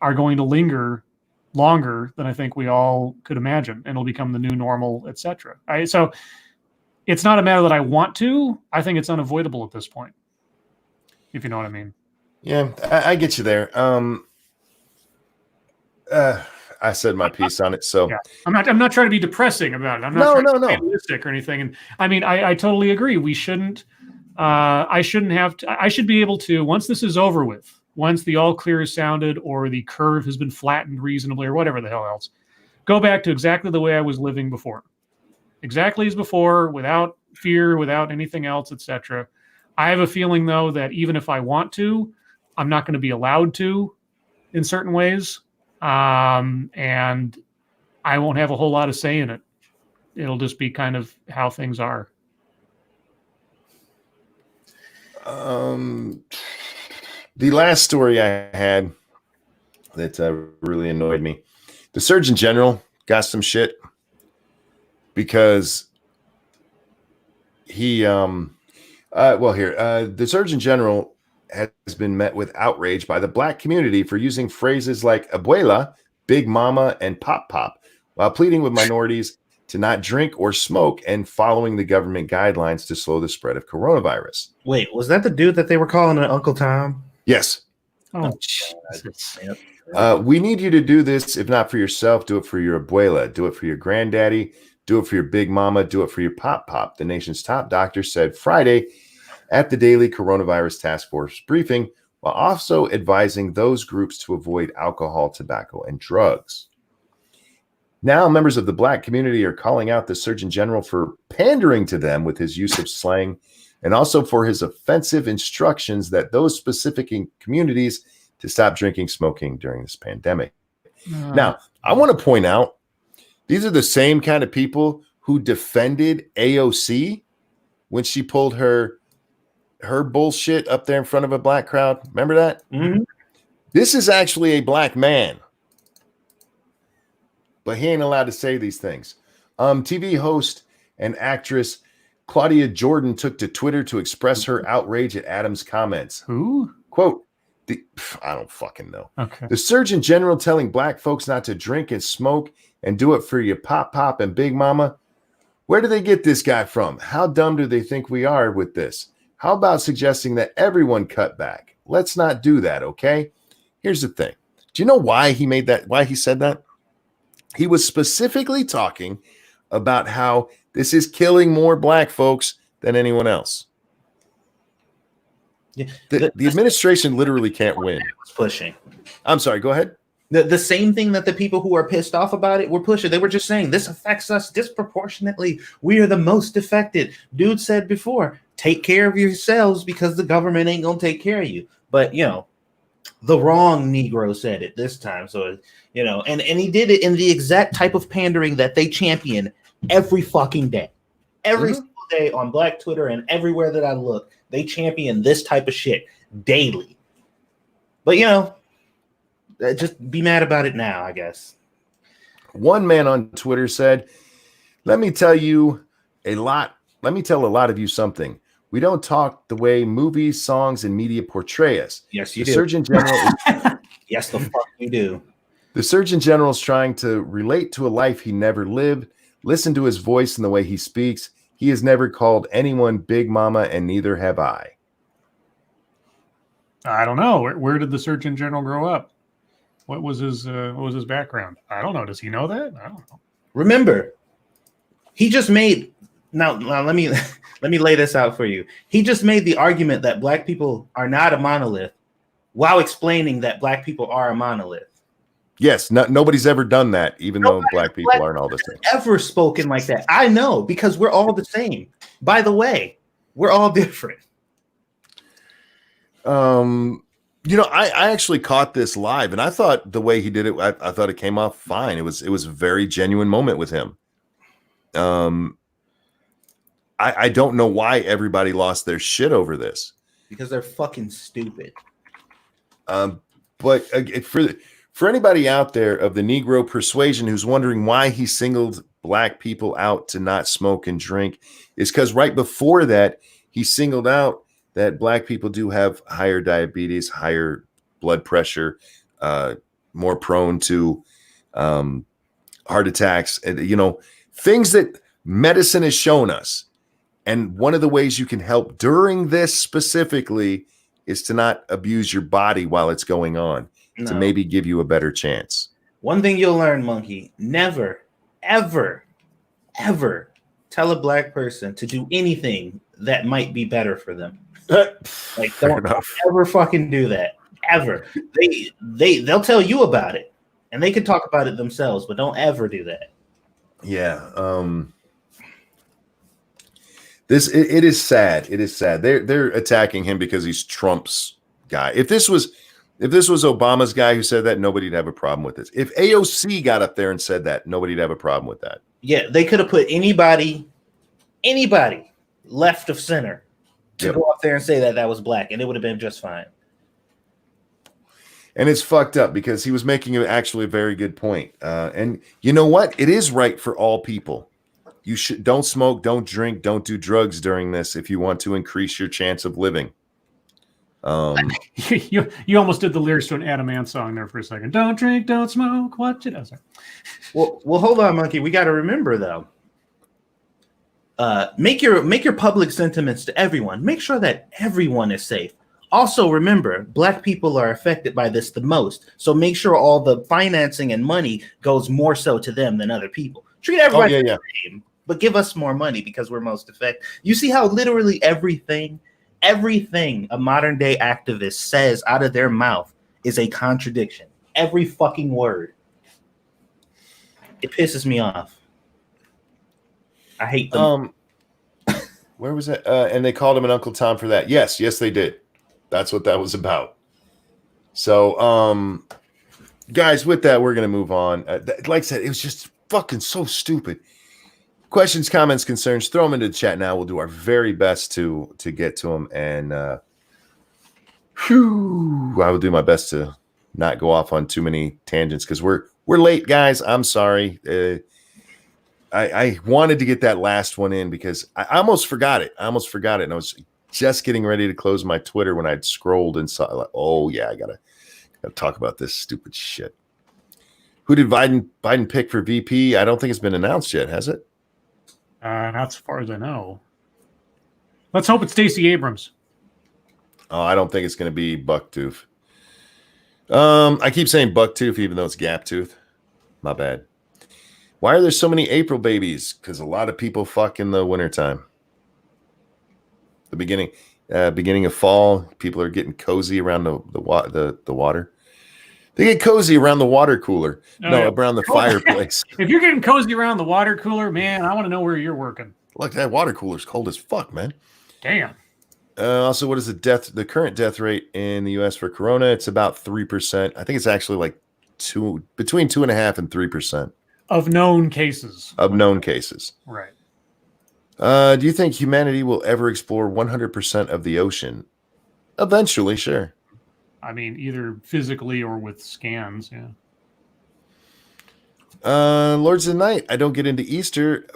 are going to linger longer than I think we all could imagine, and it'll become the new normal, etc. So it's not a matter that I want to. I think it's unavoidable at this point, if you know what I mean. Yeah, I get you there. I said my piece on it, so yeah. I'm not trying to be depressing about it. I'm not trying to be realistic or anything. And I mean, I totally agree. We shouldn't. I shouldn't have to. I should be able to, once this is over with, once the all clear is sounded or the curve has been flattened reasonably or whatever the hell else, go back to exactly the way I was living before. Exactly as before, without fear, without anything else, etc. I have a feeling, though, that even if I want to, I'm not going to be allowed to in certain ways. And I won't have a whole lot of say in it. It'll just be kind of how things are. The last story I had that really annoyed me, the Surgeon General got some shit because he, the Surgeon General has been met with outrage by the Black community for using phrases like abuela, big mama, and pop pop while pleading with minorities to not drink or smoke and following the government guidelines to slow the spread of coronavirus. Wait, was that the dude that they were calling an Uncle Tom? Yes. Oh, we need you to do this. If not for yourself, do it for your abuela, do it for your granddaddy, do it for your big mama, do it for your pop pop, the nation's top doctor said Friday at the daily coronavirus task force briefing, while also advising those groups to avoid alcohol, tobacco, and drugs. Now, members of the Black community are calling out the Surgeon General for pandering to them with his use of slang, and also for his offensive instructions that those specific communities to stop drinking, smoking during this pandemic. Now, I want to point out, these are the same kind of people who defended AOC when she pulled her bullshit up there in front of a Black crowd. Remember that? Mm-hmm. This is actually a Black man. but he ain't allowed to say these things. TV host and actress Claudia Jordan took to Twitter to express her outrage at Adams' comments. Who? Quote, I don't fucking know. Okay. The Surgeon General telling black folks not to drink and smoke and do it for your pop and big mama. Where do they get this guy from? How dumb do they think we are with this? How about suggesting that everyone cut back? Let's not do that, okay? Here's the thing. Do you know why he said that? He was specifically talking about how this is killing more black folks than anyone else. Yeah, the administration literally can't win. Was pushing. I'm sorry, go ahead. The same thing that the people who are pissed off about it were pushing. They were just saying this affects us disproportionately. We are the most affected. Dude said before, take care of yourselves because the government ain't gonna take care of you. But the wrong Negro said it this time. So and he did it in the exact type of pandering that they champion every fucking day. Every single day on Black Twitter and everywhere that I look, they champion this type of shit daily. But just be mad about it now, I guess. One man on Twitter said, let me tell a lot of you something. We don't talk the way movies, songs, and media portray us. Yes, you the do. Surgeon General yes, the fuck you do. The Surgeon General is trying to relate to a life he never lived. Listen to his voice and the way he speaks. He has never called anyone Big Mama, and neither have I. I don't know. Where did the Surgeon General grow up? What was his background? I don't know. Does he know that? I don't know. Remember, he just made now let me lay this out for you. He just made the argument that black people are not a monolith while explaining that black people are a monolith. Yes, nobody's ever done that, even though black people aren't all the same. Ever spoken like that? I know, because we're all the same. By the way, we're all different. I actually caught this live, and I thought the way he did it, I thought it came off fine. It was a very genuine moment with him. I don't know why everybody lost their shit over this. Because they're fucking stupid. But for anybody out there of the Negro persuasion who's wondering why he singled black people out to not smoke and drink, is because right before that, he singled out that black people do have higher diabetes, higher blood pressure, more prone to heart attacks, and things that medicine has shown us. And one of the ways you can help during this specifically is to not abuse your body while it's going on, to maybe give you a better chance. One thing you'll learn, Monkey, never, ever, ever tell a black person to do anything that might be better for them. Like, don't ever fucking do that. Ever. They'll tell you about it, and they can talk about it themselves, but don't ever do that. Yeah. It is sad. It is sad. They're attacking him because he's Trump's guy. If this was Obama's guy who said that, nobody'd have a problem with this. If AOC got up there and said that, nobody'd have a problem with that. Yeah, they could have put anybody left of center to go up there and say that was black, and it would have been just fine. And it's fucked up because he was making actually a very good point. And you know what? It is right for all people. You don't smoke, don't drink, don't do drugs during this if you want to increase your chance of living. You almost did the lyrics to an Adam Ant song there for a second. Don't drink, don't smoke. What? Well, hold on, Monkey. We got to remember though. Make your public sentiments to everyone. Make sure that everyone is safe. Also, remember, black people are affected by this the most. So make sure all the financing and money goes more so to them than other people. Treat everybody the same, but give us more money because we're most affected. You see how literally everything a modern day activist says out of their mouth is a contradiction. Every fucking word. It pisses me off. I hate them. Where was it? And they called him an Uncle Tom for that. Yes, they did. That's what that was about. So, guys, with that, we're going to move on. Like I said, it was just fucking so stupid. Questions, comments, concerns, throw them into the chat now. We'll do our very best to get to them. And I will do my best to not go off on too many tangents because we're We're late, guys. I'm sorry. I wanted to get that last one in because I almost forgot it. And I was just getting ready to close my Twitter when I'd scrolled and saw, like, oh yeah, I gotta talk about this stupid shit. Who did Biden pick for VP? I don't think it's been announced yet, has it? Not so far as I know. Let's hope it's Stacey Abrams. Oh, I don't think it's going to be Bucktooth. I keep saying Bucktooth even though it's Gaptooth. My bad. Why are there so many April babies? Because a lot of people fuck in the wintertime. The beginning of fall, people are getting cozy around the water. They get cozy around the water cooler. Around the fireplace. If you're getting cozy around the water cooler, man, I want to know where you're working. Look, that water cooler's cold as fuck, man. Damn. Also, what is the current death rate in the U.S. for Corona? It's about 3%. I think it's actually like between 2.5% and 3% of known cases. Right. Do you think humanity will ever explore 100% of the ocean? Eventually, sure. I mean, either physically or with scans, yeah. Lords of the Night. I don't get into Easter,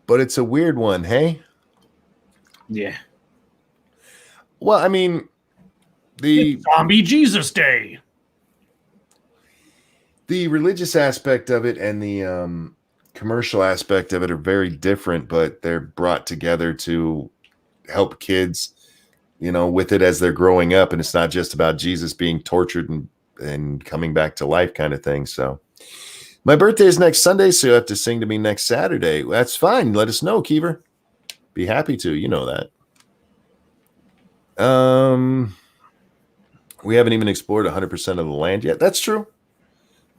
but it's a weird one, hey? Yeah. Well, I mean, it's Zombie Jesus Day. The religious aspect of it and the commercial aspect of it are very different, but they're brought together to help kids, with it as they're growing up. And it's not just about Jesus being tortured and coming back to life kind of thing. So my birthday is next Sunday, so you have to sing to me next Saturday. That's fine. Let us know, Keever. Be happy to. You know that. We haven't even explored 100% of the land yet. That's true.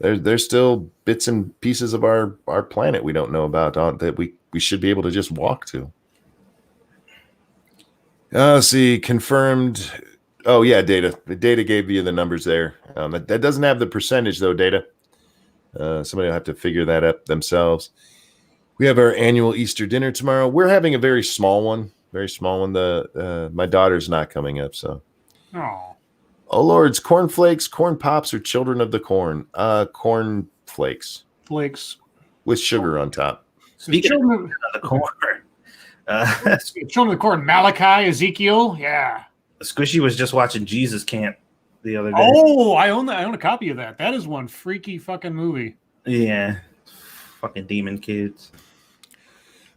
There's still bits and pieces of our planet we don't know about that we should be able to just walk to. See, confirmed. Oh yeah, Data. The Data gave you the numbers there. That doesn't have the percentage though, Data. Somebody will have to figure that up themselves. We have our annual Easter dinner tomorrow. We're having a very small one. My daughter's not coming up, so. Oh Lords, cornflakes, corn pops, or children of the corn? Corn flakes. Flakes. With sugar on top. Children of the corn. Children of the corn. Malachi, Ezekiel. Yeah. Squishy was just watching Jesus Camp the other day. Oh, I own a copy of that. That is one freaky fucking movie. Yeah. Fucking demon kids.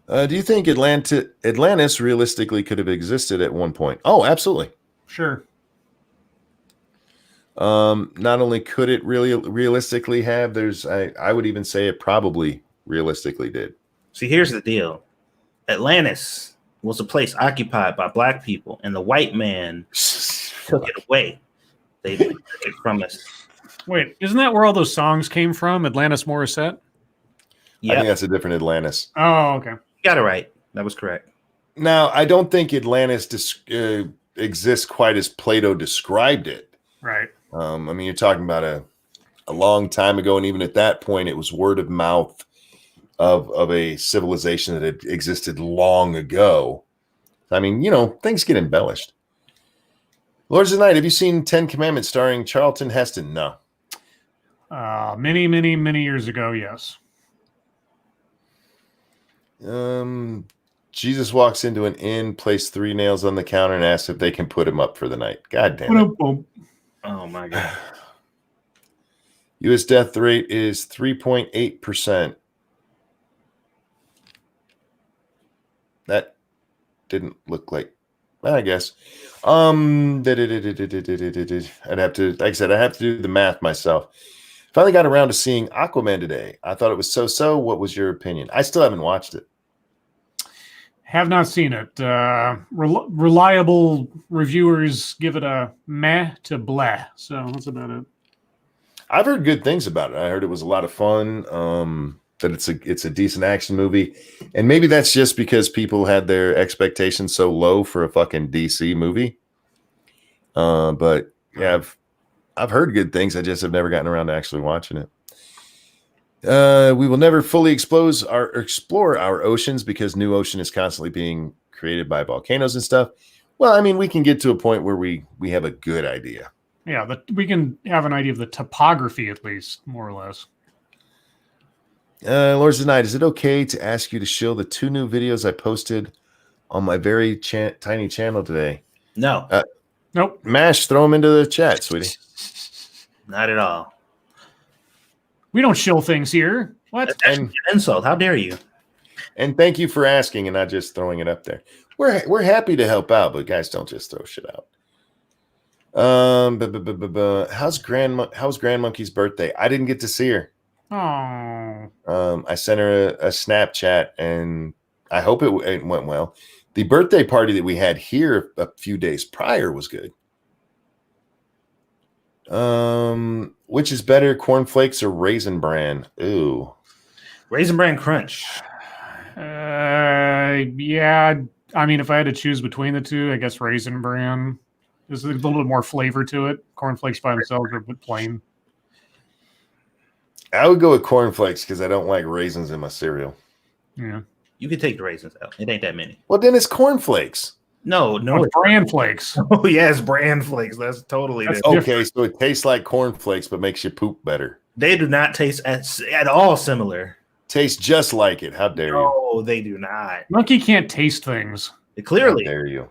Do you think Atlantis realistically could have existed at one point? Oh, absolutely. Sure. Not only could it really realistically have, I would even say it probably realistically did. See, here's the deal. Atlantis was a place occupied by black people, and the white man took it away. They took it from us. Wait, isn't that where all those songs came from? Atlantis Morissette? Yeah, I think that's a different Atlantis. Oh, okay. You got it right. That was correct. Now, I don't think Atlantis exists quite as Plato described it. Right. I mean, you're talking about a long time ago, and even at that point, it was word of mouth of a civilization that had existed long ago. I mean, things get embellished. Lords of the Night, have you seen 10 Commandments starring Charlton Heston? No. Many, many, many years ago, yes. Jesus walks into an inn, placed 3 nails on the counter, and asks if they can put him up for the night. God damn it. Oh, my God. U.S. death rate is 3.8%. That didn't look like, I guess. I'd have to, like I said, I have to do the math myself. Finally got around to seeing Aquaman today. I thought it was so-so. What was your opinion? I still haven't watched it. Have not seen it. Reliable reviewers give it a meh to bleh. So that's about it. I've heard good things about it. I heard it was a lot of fun. That it's a decent action movie, and maybe that's just because people had their expectations so low for a fucking DC movie. But yeah, I've heard good things. I just have never gotten around to actually watching it. We will never fully explore our oceans because new ocean is constantly being created by volcanoes and stuff. Well, I mean, we can get to a point where we have a good idea. Yeah, we can have an idea of the topography at least, more or less. Lords of the Night, is it okay to ask you to shill the 2 new videos I posted on my very tiny channel today? No, Nope. Mash, throw them into the chat, sweetie. not at all. We don't shill things here. What? That's actually an insult. How dare you? And thank you for asking and not just throwing it up there. We're happy to help out, but guys, don't just throw shit out. How's Grand Monkey's birthday? I didn't get to see her. Oh. I sent her a Snapchat, and I hope it went well. The birthday party that we had here a few days prior was good. Which is better, cornflakes or Raisin Bran? Ooh, Raisin Bran Crunch. Yeah. I mean, if I had to choose between the two, I guess Raisin Bran. There's a little bit more flavor to it. Cornflakes by themselves are a bit plain. I would go with cornflakes because I don't like raisins in my cereal. Yeah. You can take the raisins out. It ain't that many. Well, then it's cornflakes. No, Oh, bran flakes. Oh, yes, bran flakes. That's totally different. Okay, so it tastes like cornflakes, but makes you poop better. They do not taste at all similar. Tastes just like it. How dare you? No, they do not. Monkey can't taste things. Clearly. How dare you?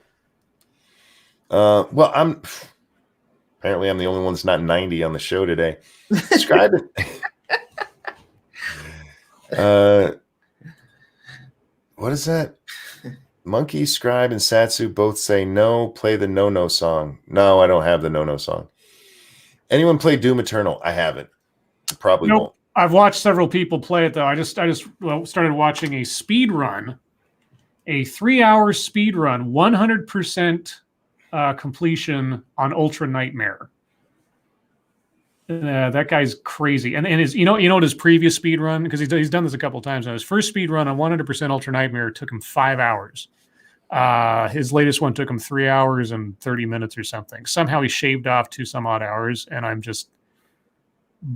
Well, I'm the only one that's not 90 on the show today. Scribe it. What is that? Monkey, Scribe, and Satsu both say no. Play the no song. No, I don't have the no song. Anyone play Doom Eternal? I haven't. Probably won't. I've watched several people play it though. I just started watching a speed run, a 3-hour speed run, 100% completion on Ultra Nightmare. That guy's crazy, and his you know what his previous speed run, because he's done this a couple of times now. His first speed run on 100% Ultra Nightmare took him 5 hours. His latest one took him 3 hours and 30 minutes or something. Somehow he shaved off 2 some odd hours, and I'm just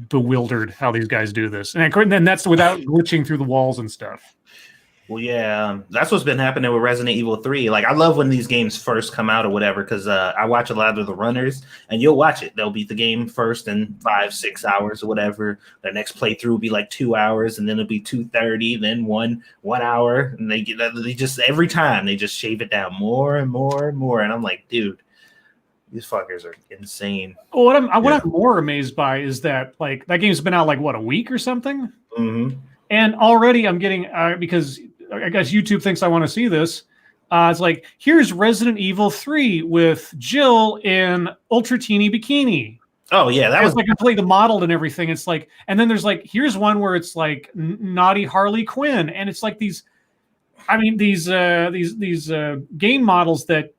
bewildered how these guys do this. And then that's without glitching through the walls and stuff. Well, yeah, that's what's been happening with Resident Evil 3. Like, I love when these games first come out or whatever, because I watch a lot of the runners, and you'll watch it. They'll beat the game first in 5-6 hours or whatever. Their next playthrough will be like 2 hours, and then it'll be 2:30, then one hour, and they just every time they just shave it down more and more and more. And I'm like, dude, these fuckers are insane. Well, what I'm more amazed by is that like that game's been out like what, a week or something, and already I'm getting because I guess YouTube thinks I want to see this. It's like, here's Resident Evil 3 with Jill in ultra teeny bikini. Oh yeah, that was like completely modeled and everything. It's like, and then there's like, here's one where it's like naughty Harley Quinn, and it's like these game models that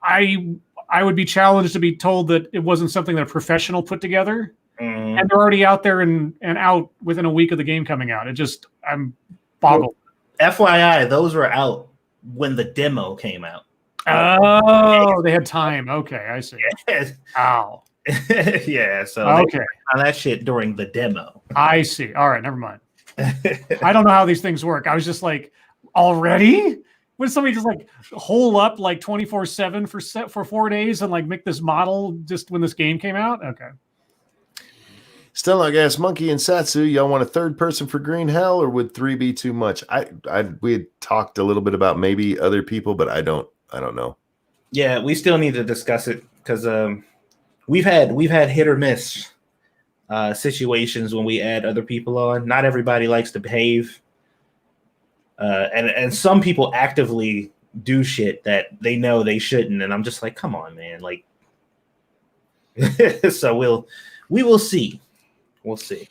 I would be challenged to be told that it wasn't something that a professional put together, and they're already out there and out within a week of the game coming out. I'm boggled. FYI, those were out when the demo came out. Oh, they had time. Okay, I see. Ow. Yeah, so okay, on that shit during the demo. I see. All right, never mind. I don't know how these things work. I was just like, already? Would somebody just like hole up like 24/7 for 4 days and like make this model just when this game came out? Okay. Still, I guess Monkey and Satsu, y'all want a third person for Green Hell, or would 3 be too much? We had talked a little bit about maybe other people, but I don't know. Yeah, we still need to discuss it because we've had hit or miss situations when we add other people on. Not everybody likes to behave, and some people actively do shit that they know they shouldn't, and I'm just like, come on, man, like. So we will see. We'll see.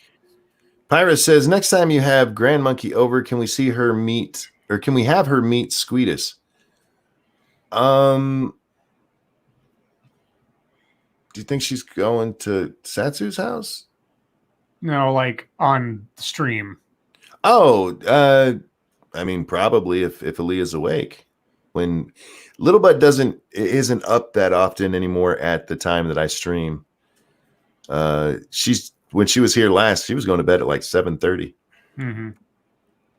Pyra says, next time you have Grand Monkey over, can we see her meet, or can we have her meet Squeetus? Do you think she's going to Satsu's house? No, like on stream. Oh, I mean, probably if Aaliyah's awake. When Little Butt isn't up that often anymore at the time that I stream. When she was here last, she was going to bed at like 7:30.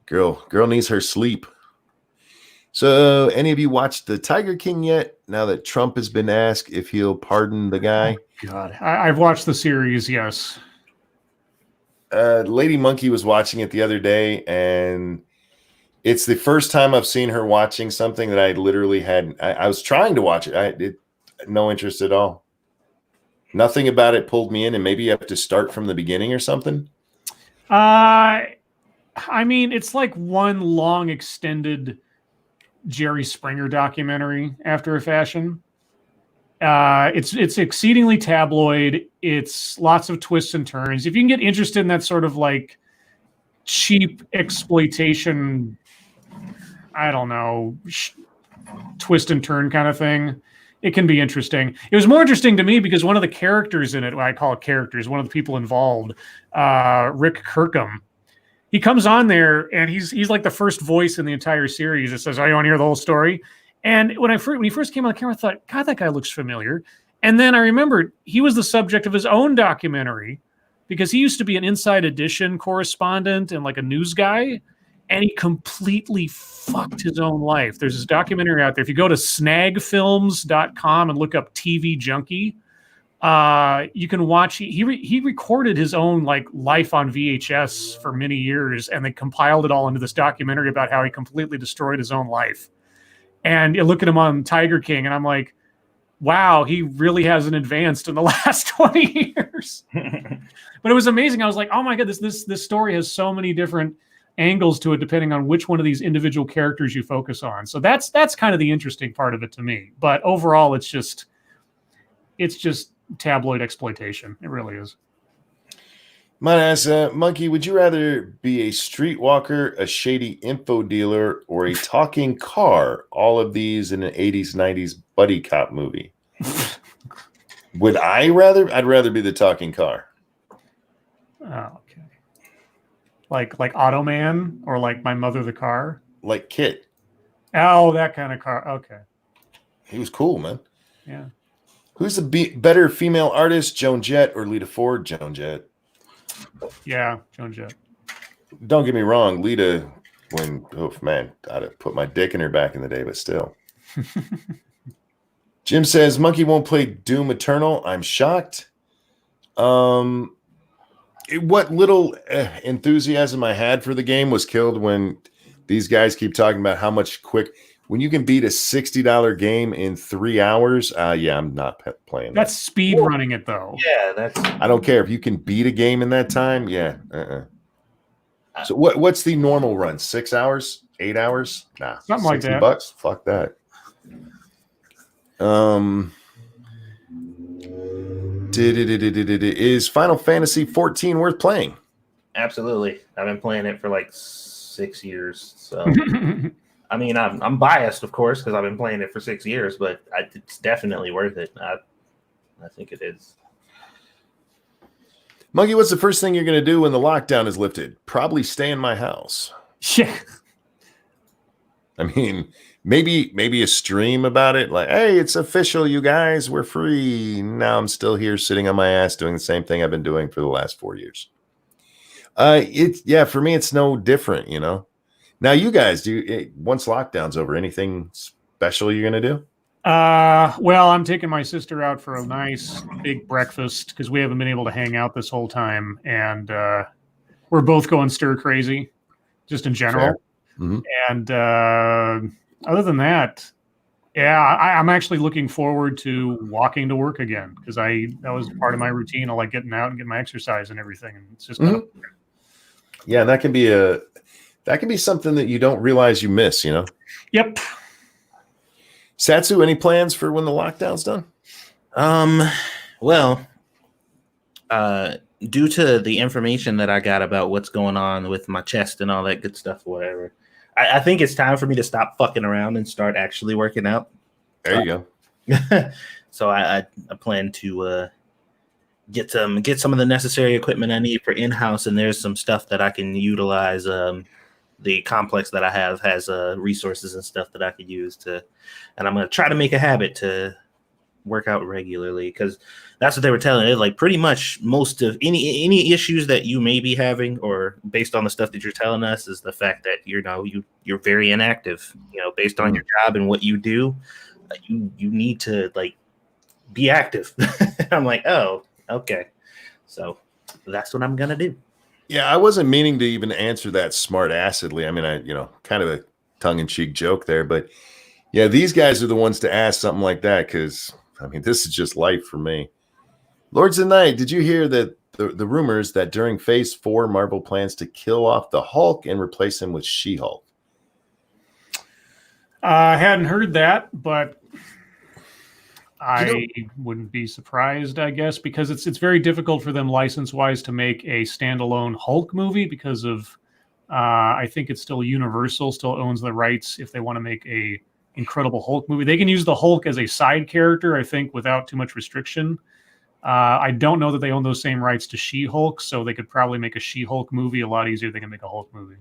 Girl needs her sleep. So, any of you watched the Tiger King yet? Now that Trump has been asked if he'll pardon the guy. God, I've watched the series. Yes. Lady Monkey was watching it the other day, and it's the first time I've seen her watching something that I literally had. I was trying to watch it. No interest at all. Nothing about it pulled me in, and maybe you have to start from the beginning or something. I mean, it's like one long extended Jerry Springer documentary after a fashion. It's exceedingly tabloid. It's lots of twists and turns. If you can get interested in that sort of like cheap exploitation, I don't know, twist and turn kind of thing, it can be interesting. It was more interesting to me because one of the characters in it, well, I call it characters, one of the people involved, Rick Kirkham, he comes on there and he's like the first voice in the entire series that says, "Oh, you want to hear the whole story?" And when he first came on the camera, I thought, God, that guy looks familiar. And then I remembered he was the subject of his own documentary because he used to be an Inside Edition correspondent and like a news guy. And he completely fucked his own life. There's this documentary out there. If you go to snagfilms.com and look up TV Junkie, you can watch. He recorded his own like life on VHS for many years, and they compiled it all into this documentary about how he completely destroyed his own life. And you look at him on Tiger King, and I'm like, wow, he really hasn't advanced in the last 20 years. But it was amazing. I was like, oh my God, this story has so many different angles to it depending on which one of these individual characters you focus on. So that's kind of the interesting part of it to me. But overall, it's just tabloid exploitation. It really is. Might ask, Monkey, would you rather be a streetwalker, a shady info dealer, or a talking car? All of these in an 80s, 90s buddy cop movie. Would I rather? I'd rather be the talking car. Oh, okay. Like Automan or like My Mother the Car? Like Kit. Oh, that kind of car. Okay. He was cool, man. Yeah. Who's the better female artist, Joan Jett or Lita Ford? Joan Jett. Yeah, Joan Jett. Don't get me wrong, Lita, man, I'd have put my dick in her back in the day, but still. Jim says, Monkey won't play Doom Eternal. I'm shocked. What little enthusiasm I had for the game was killed when these guys keep talking about how much when you can beat a $60 game in 3 hours. Yeah, I'm not playing. That's speed running it though. Yeah, I don't care if you can beat a game in that time. Yeah. So what's the normal run? 6 hours? 8 hours? Nah. Something like that. $60? Fuck that. Is Final Fantasy 14 worth playing? absolutely. I've been playing it for like 6 years. So, I mean, I'm biased, of course, because I've been playing it for 6 years, but it's definitely worth it. I think it is. Monkey, what's the first thing you're going to do when the lockdown is lifted? Probably stay in my house. Yeah. I mean, maybe a stream about it. Like, hey, it's official, you guys. We're free. Now I'm still here sitting on my ass doing the same thing I've been doing for the last 4 years. For me, it's no different, you know. Now, you guys, once lockdown's over, anything special you're going to do? Well, I'm taking my sister out for a nice big breakfast because we haven't been able to hang out this whole time, and we're both going stir crazy, just in general. Mm-hmm. And other than that, yeah, I'm actually looking forward to walking to work again because that was part of my routine. I like getting out and getting my exercise and everything, and it's just yeah, and that can be something that you don't realize you miss, you know. Yep. Satsu, any plans for when the lockdown's done? Well, due to the information that I got about what's going on with my chest and all that good stuff, or whatever, I think it's time for me to stop fucking around and start actually working out. There you go. So I plan to get some of the necessary equipment I need for in-house, and there's some stuff that I can utilize. The complex that I have has resources and stuff that I could use and I'm going to try to make a habit to work out regularly, because that's what they were telling it. Like pretty much most of any issues that you may be having, or based on the stuff that you're telling us, is the fact that you're very inactive, based on your job and what you do. You need to like be active. I'm like, oh, okay. So that's what I'm going to do. Yeah, I wasn't meaning to even answer that smart acidly. I mean, kind of a tongue-in-cheek joke there, but yeah, these guys are the ones to ask something like that because, I mean, this is just life for me. Lords of the Night, did you hear that the rumors that during Phase 4, Marvel plans to kill off the Hulk and replace him with She-Hulk? I hadn't heard that, but I wouldn't be surprised, I guess, because it's very difficult for them license-wise to make a standalone Hulk movie because of I think it's still Universal still owns the rights if they want to make a Incredible Hulk movie. They can use the Hulk as a side character, I think, without too much restriction. I don't know that they own those same rights to She-Hulk, so they could probably make a She-Hulk movie a lot easier than they can make a Hulk movie.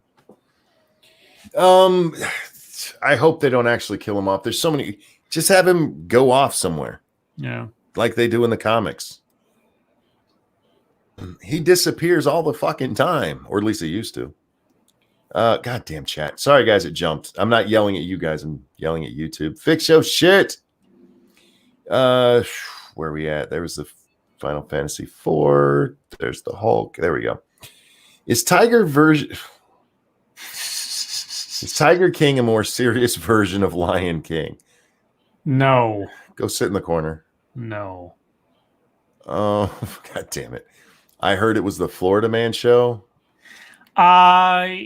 I hope they don't actually kill him off. There's so many. Just have him go off somewhere. Yeah. Like they do in the comics. He disappears all the fucking time, or at least he used to. Goddamn chat. Sorry, guys, it jumped. I'm not yelling at you guys. I'm yelling at YouTube. Fix your shit. Where are we at? There was the Final Fantasy IV. There's the Hulk. There we go. Is Tiger King a more serious version of Lion King? No. Go sit in the corner. No. Oh, God damn it. I heard it was the Florida Man show. After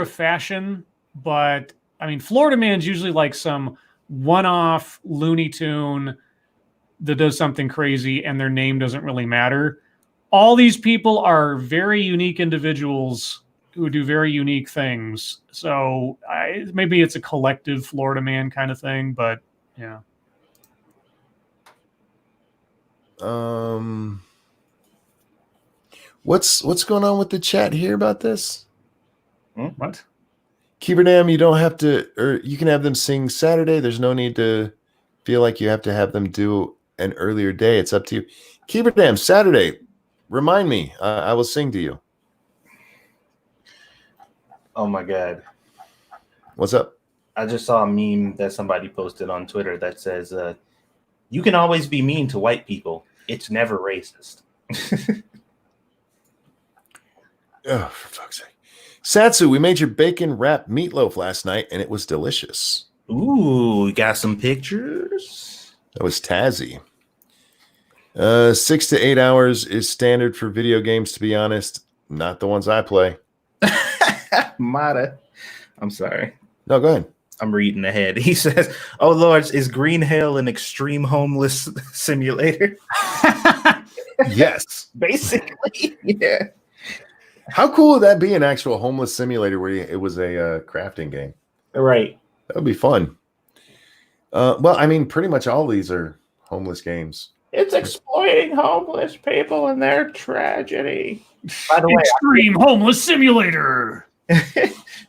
a fashion, but I mean, Florida Man's usually like some one-off Looney Tune that does something crazy and their name doesn't really matter. All these people are very unique individuals who do very unique things. So maybe it's a collective Florida Man kind of thing, but yeah. What's going on with the chat here about this? What? Keeperdam, you don't have to, or you can have them sing Saturday. There's no need to feel like you have to have them do an earlier day. It's up to you. Keeperdam, Saturday. Remind me. I will sing to you. Oh my God. What's up? I just saw a meme that somebody posted on Twitter that says, you can always be mean to white people. It's never racist. Oh, for fuck's sake. Satsu, we made your bacon wrapped meatloaf last night, and it was delicious. Ooh, we got some pictures. That was Tazzy. 6 to 8 hours is standard for video games, to be honest. Not the ones I play. Mata. I'm sorry. No, go ahead. I'm reading ahead. He says, oh, Lord, is Green Hill an extreme homeless simulator? Yes. Basically, yeah. How cool would that be, an actual homeless simulator where it was a crafting game? Right. That would be fun. Well, I mean, pretty much all these are homeless games. It's exploiting homeless people and their tragedy. By the way, Extreme Homeless Simulator.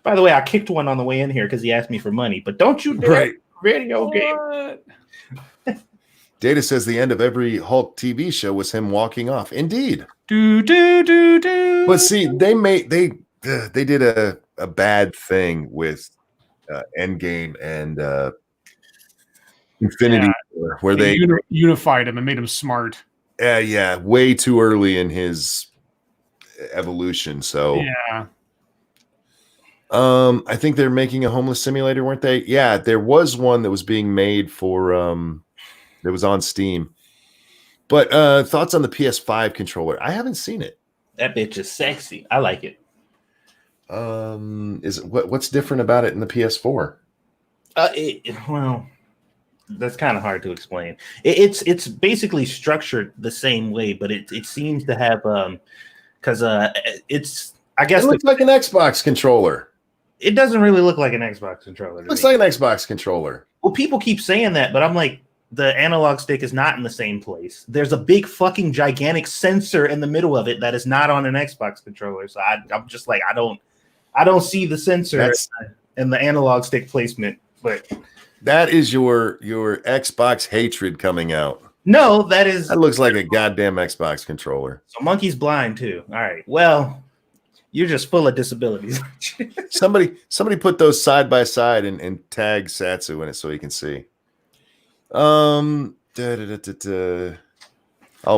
By the way, I kicked one on the way in here because he asked me for money. But don't you dare video game. Data says the end of every Hulk TV show was him walking off. Indeed. Do do do do. But see, they did a bad thing with Endgame and Infinity War, where they unified him and made him smart. Yeah, way too early in his evolution. So yeah. I think they're making a homeless simulator, weren't they? Yeah, there was one that was being made for that was on Steam. But thoughts on the PS5 controller? I haven't seen it. That bitch is sexy. I like it. Is it what's different about it in the PS4? Well, that's kind of hard to explain. It's basically structured the same way, but it seems to have because it's, I guess it looks like an Xbox controller. It doesn't really look like an Xbox controller. Looks like an Xbox controller. Well, people keep saying that, but I'm like, the analog stick is not in the same place. There's a big fucking gigantic sensor in the middle of it that is not on an Xbox controller. So I'm just like, I don't see the sensor and the analog stick placement. But that is your Xbox hatred coming out. No, that looks like a goddamn Xbox controller. So Monkey's blind too. All right. Well, you're just full of disabilities. somebody put those side by side and tag Satsu in it so he can see. Oh,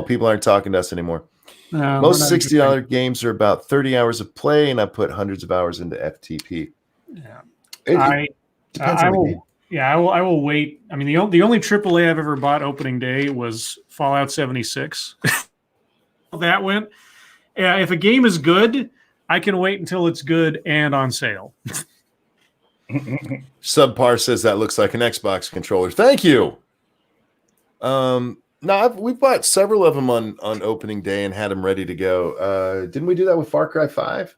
people aren't talking to us anymore. No, Most we're not $60 games are about 30 hours of play, and I put hundreds of hours into FTP. Yeah. It depends on the game. Yeah, I will wait. I mean, the only AAA I've ever bought opening day was Fallout 76. That went. Yeah, if a game is good, I can wait until it's good and on sale. Subpar says that looks like an Xbox controller. Thank you. No, we bought several of them on opening day and had them ready to go. Didn't we do that with Far Cry 5?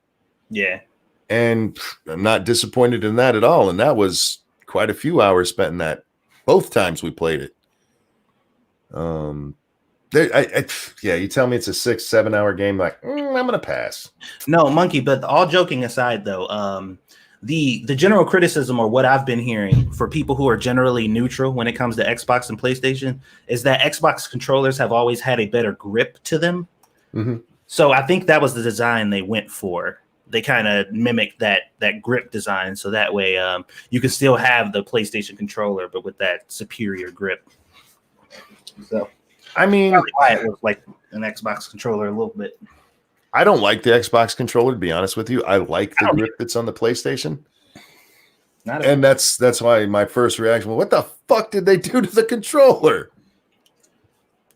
Yeah. And I'm not disappointed in that at all. And that was quite a few hours spent in that both times we played it. Yeah, you tell me it's a 6-7 hour game, like I'm gonna pass. No, Monkey, but all joking aside though, the general criticism, or what I've been hearing for people who are generally neutral when it comes to Xbox and PlayStation, is that Xbox controllers have always had a better grip to them. Mm-hmm. So I think that was the design they went for. They kind of mimicked that grip design, so that way you can still have the PlayStation controller, but with that superior grip. So, I mean, probably why it looks like an Xbox controller a little bit. I don't like the Xbox controller, to be honest with you. I like the grip that's on the PlayStation. And that's why my first reaction was, what the fuck did they do to the controller?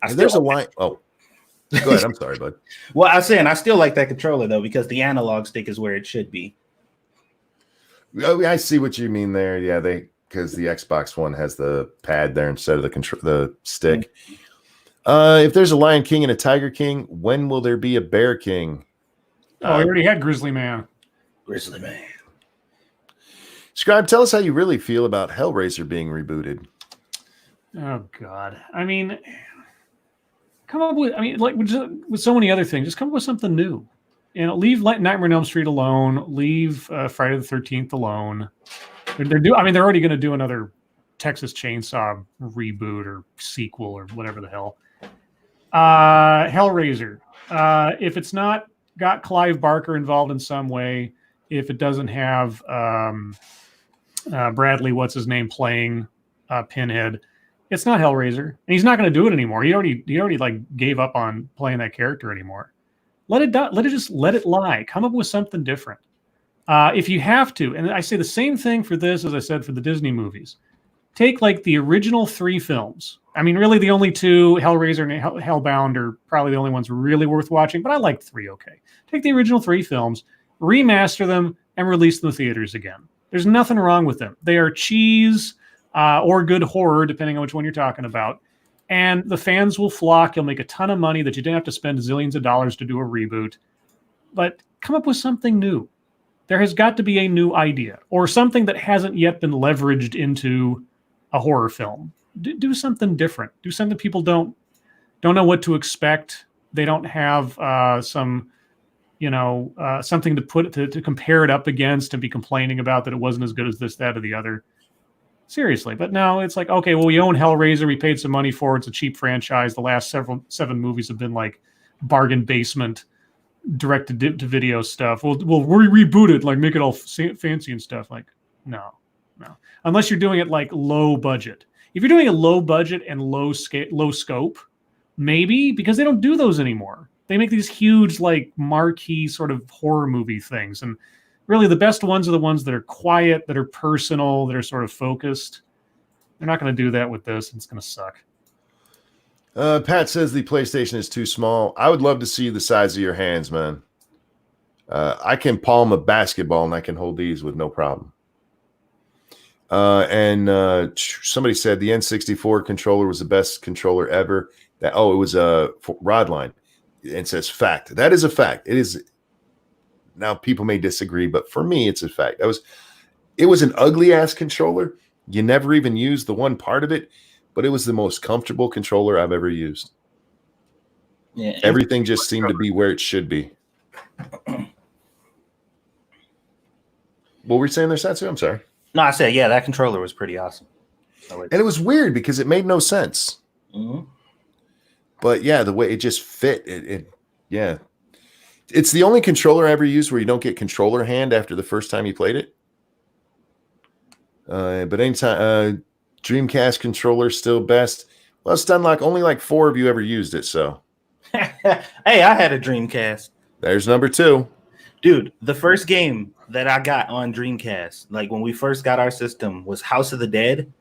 There's a line. Oh, go ahead. I'm sorry, bud. Well, I was saying I still like that controller, though, because the analog stick is where it should be. Oh, I see what you mean there. Yeah, because the Xbox One has the pad there instead of the stick. If there's a Lion King and a Tiger King, when will there be a Bear King? Oh, we already had Grizzly Man. Grizzly Man. Scribe, tell us how you really feel about Hellraiser being rebooted. Oh God, I mean, come up with. I mean, like with so many other things, just come up with something new. You know, leave Nightmare on Elm Street alone. Leave Friday the 13th alone. They're already going to do another Texas Chainsaw reboot or sequel or whatever the hell. Hellraiser. If it's not got Clive Barker involved in some way, if it doesn't have Bradley, what's his name, playing Pinhead, it's not Hellraiser, and he's not going to do it anymore. He already like gave up on playing that character anymore. Let it lie. Come up with something different. If you have to, and I say the same thing for this as I said for the Disney movies. Take like the original 3 films. I mean, really the only 2, Hellraiser and Hellbound, are probably the only ones really worth watching, but I like 3 okay. Take the original 3 films, remaster them, and release them in theaters again. There's nothing wrong with them. They are cheese or good horror, depending on which one you're talking about. And the fans will flock. You'll make a ton of money that you didn't have to spend zillions of dollars to do a reboot. But come up with something new. There has got to be a new idea or something that hasn't yet been leveraged into a horror film. Do something different. Do something people don't know what to expect. They don't have something to compare it up against and be complaining about that it wasn't as good as this, that, or the other. Seriously. But now it's like, okay, well, we own Hellraiser. We paid some money for it. It's a cheap franchise. The last 7 movies have been like bargain basement direct to video stuff. We'll reboot it, like make it all fancy and stuff. Like, no. Unless you're doing it like low budget. If you're doing a low budget and low scope, maybe, because they don't do those anymore. They make these huge like marquee sort of horror movie things, and really the best ones are the ones that are quiet, that are personal, that are sort of focused. They're not going to do that with this. It's going to suck. Pat says the PlayStation is too small. I would love to see the size of your hands, man. I can palm a basketball and I can hold these with no problem. And somebody said the N64 controller was the best controller ever. It was a Rodline. It says fact. That is a fact. It is. Now people may disagree, but for me, it's a fact. It was an ugly ass controller. You never even used the one part of it, but it was the most comfortable controller I've ever used. Yeah, everything just seemed to be where it should be. What were you saying there, Satsu? I'm sorry. No, I said, yeah, that controller was pretty awesome. And it was weird because it made no sense. Mm-hmm. But yeah, the way it just fit, yeah. It's the only controller I ever used where you don't get controller hand after the first time you played it. But anytime, Dreamcast controller still best. Well, it's done like only like 4 of you ever used it, so. Hey, I had a Dreamcast. There's number 2. Dude, the first game that I got on Dreamcast, like when we first got our system, was House of the Dead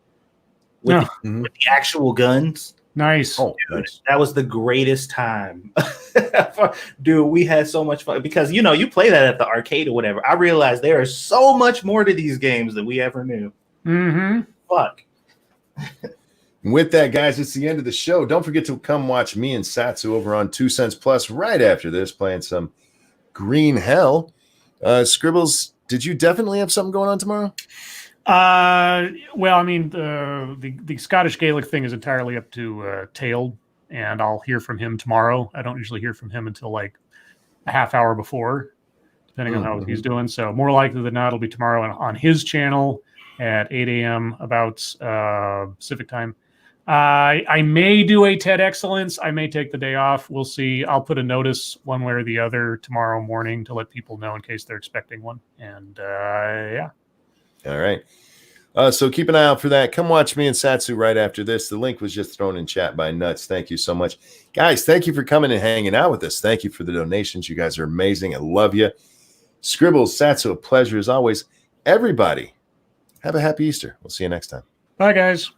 with, Oh, with the actual guns. nice. Oh, Dude, nice. that was the greatest time. Dude, we had so much fun because you play that at the arcade or whatever. I realized there is so much more to these games than we ever knew. Mm-hmm. Fuck. With that, guys, it's the end of the show. Don't forget to come watch me and Satsu over on 2 Cents Plus right after this, playing some Green Hell. Scribbles, did you definitely have something going on tomorrow? Well, I mean, the Scottish Gaelic thing is entirely up to Tailed, and I'll hear from him tomorrow. I don't usually hear from him until like a half hour before, depending on how he's doing. So more likely than not, it'll be tomorrow on his channel at 8 a.m. about Pacific time. I may do a TED Excellence. I may take the day off. We'll see. I'll put a notice one way or the other tomorrow morning to let people know in case they're expecting one. And yeah. All right. So keep an eye out for that. Come watch me and Satsu right after this. The link was just thrown in chat by Nuts. Thank you so much. Guys, thank you for coming and hanging out with us. Thank you for the donations. You guys are amazing. I love you. Scribbles, Satsu, a pleasure as always. Everybody, have a happy Easter. We'll see you next time. Bye, guys.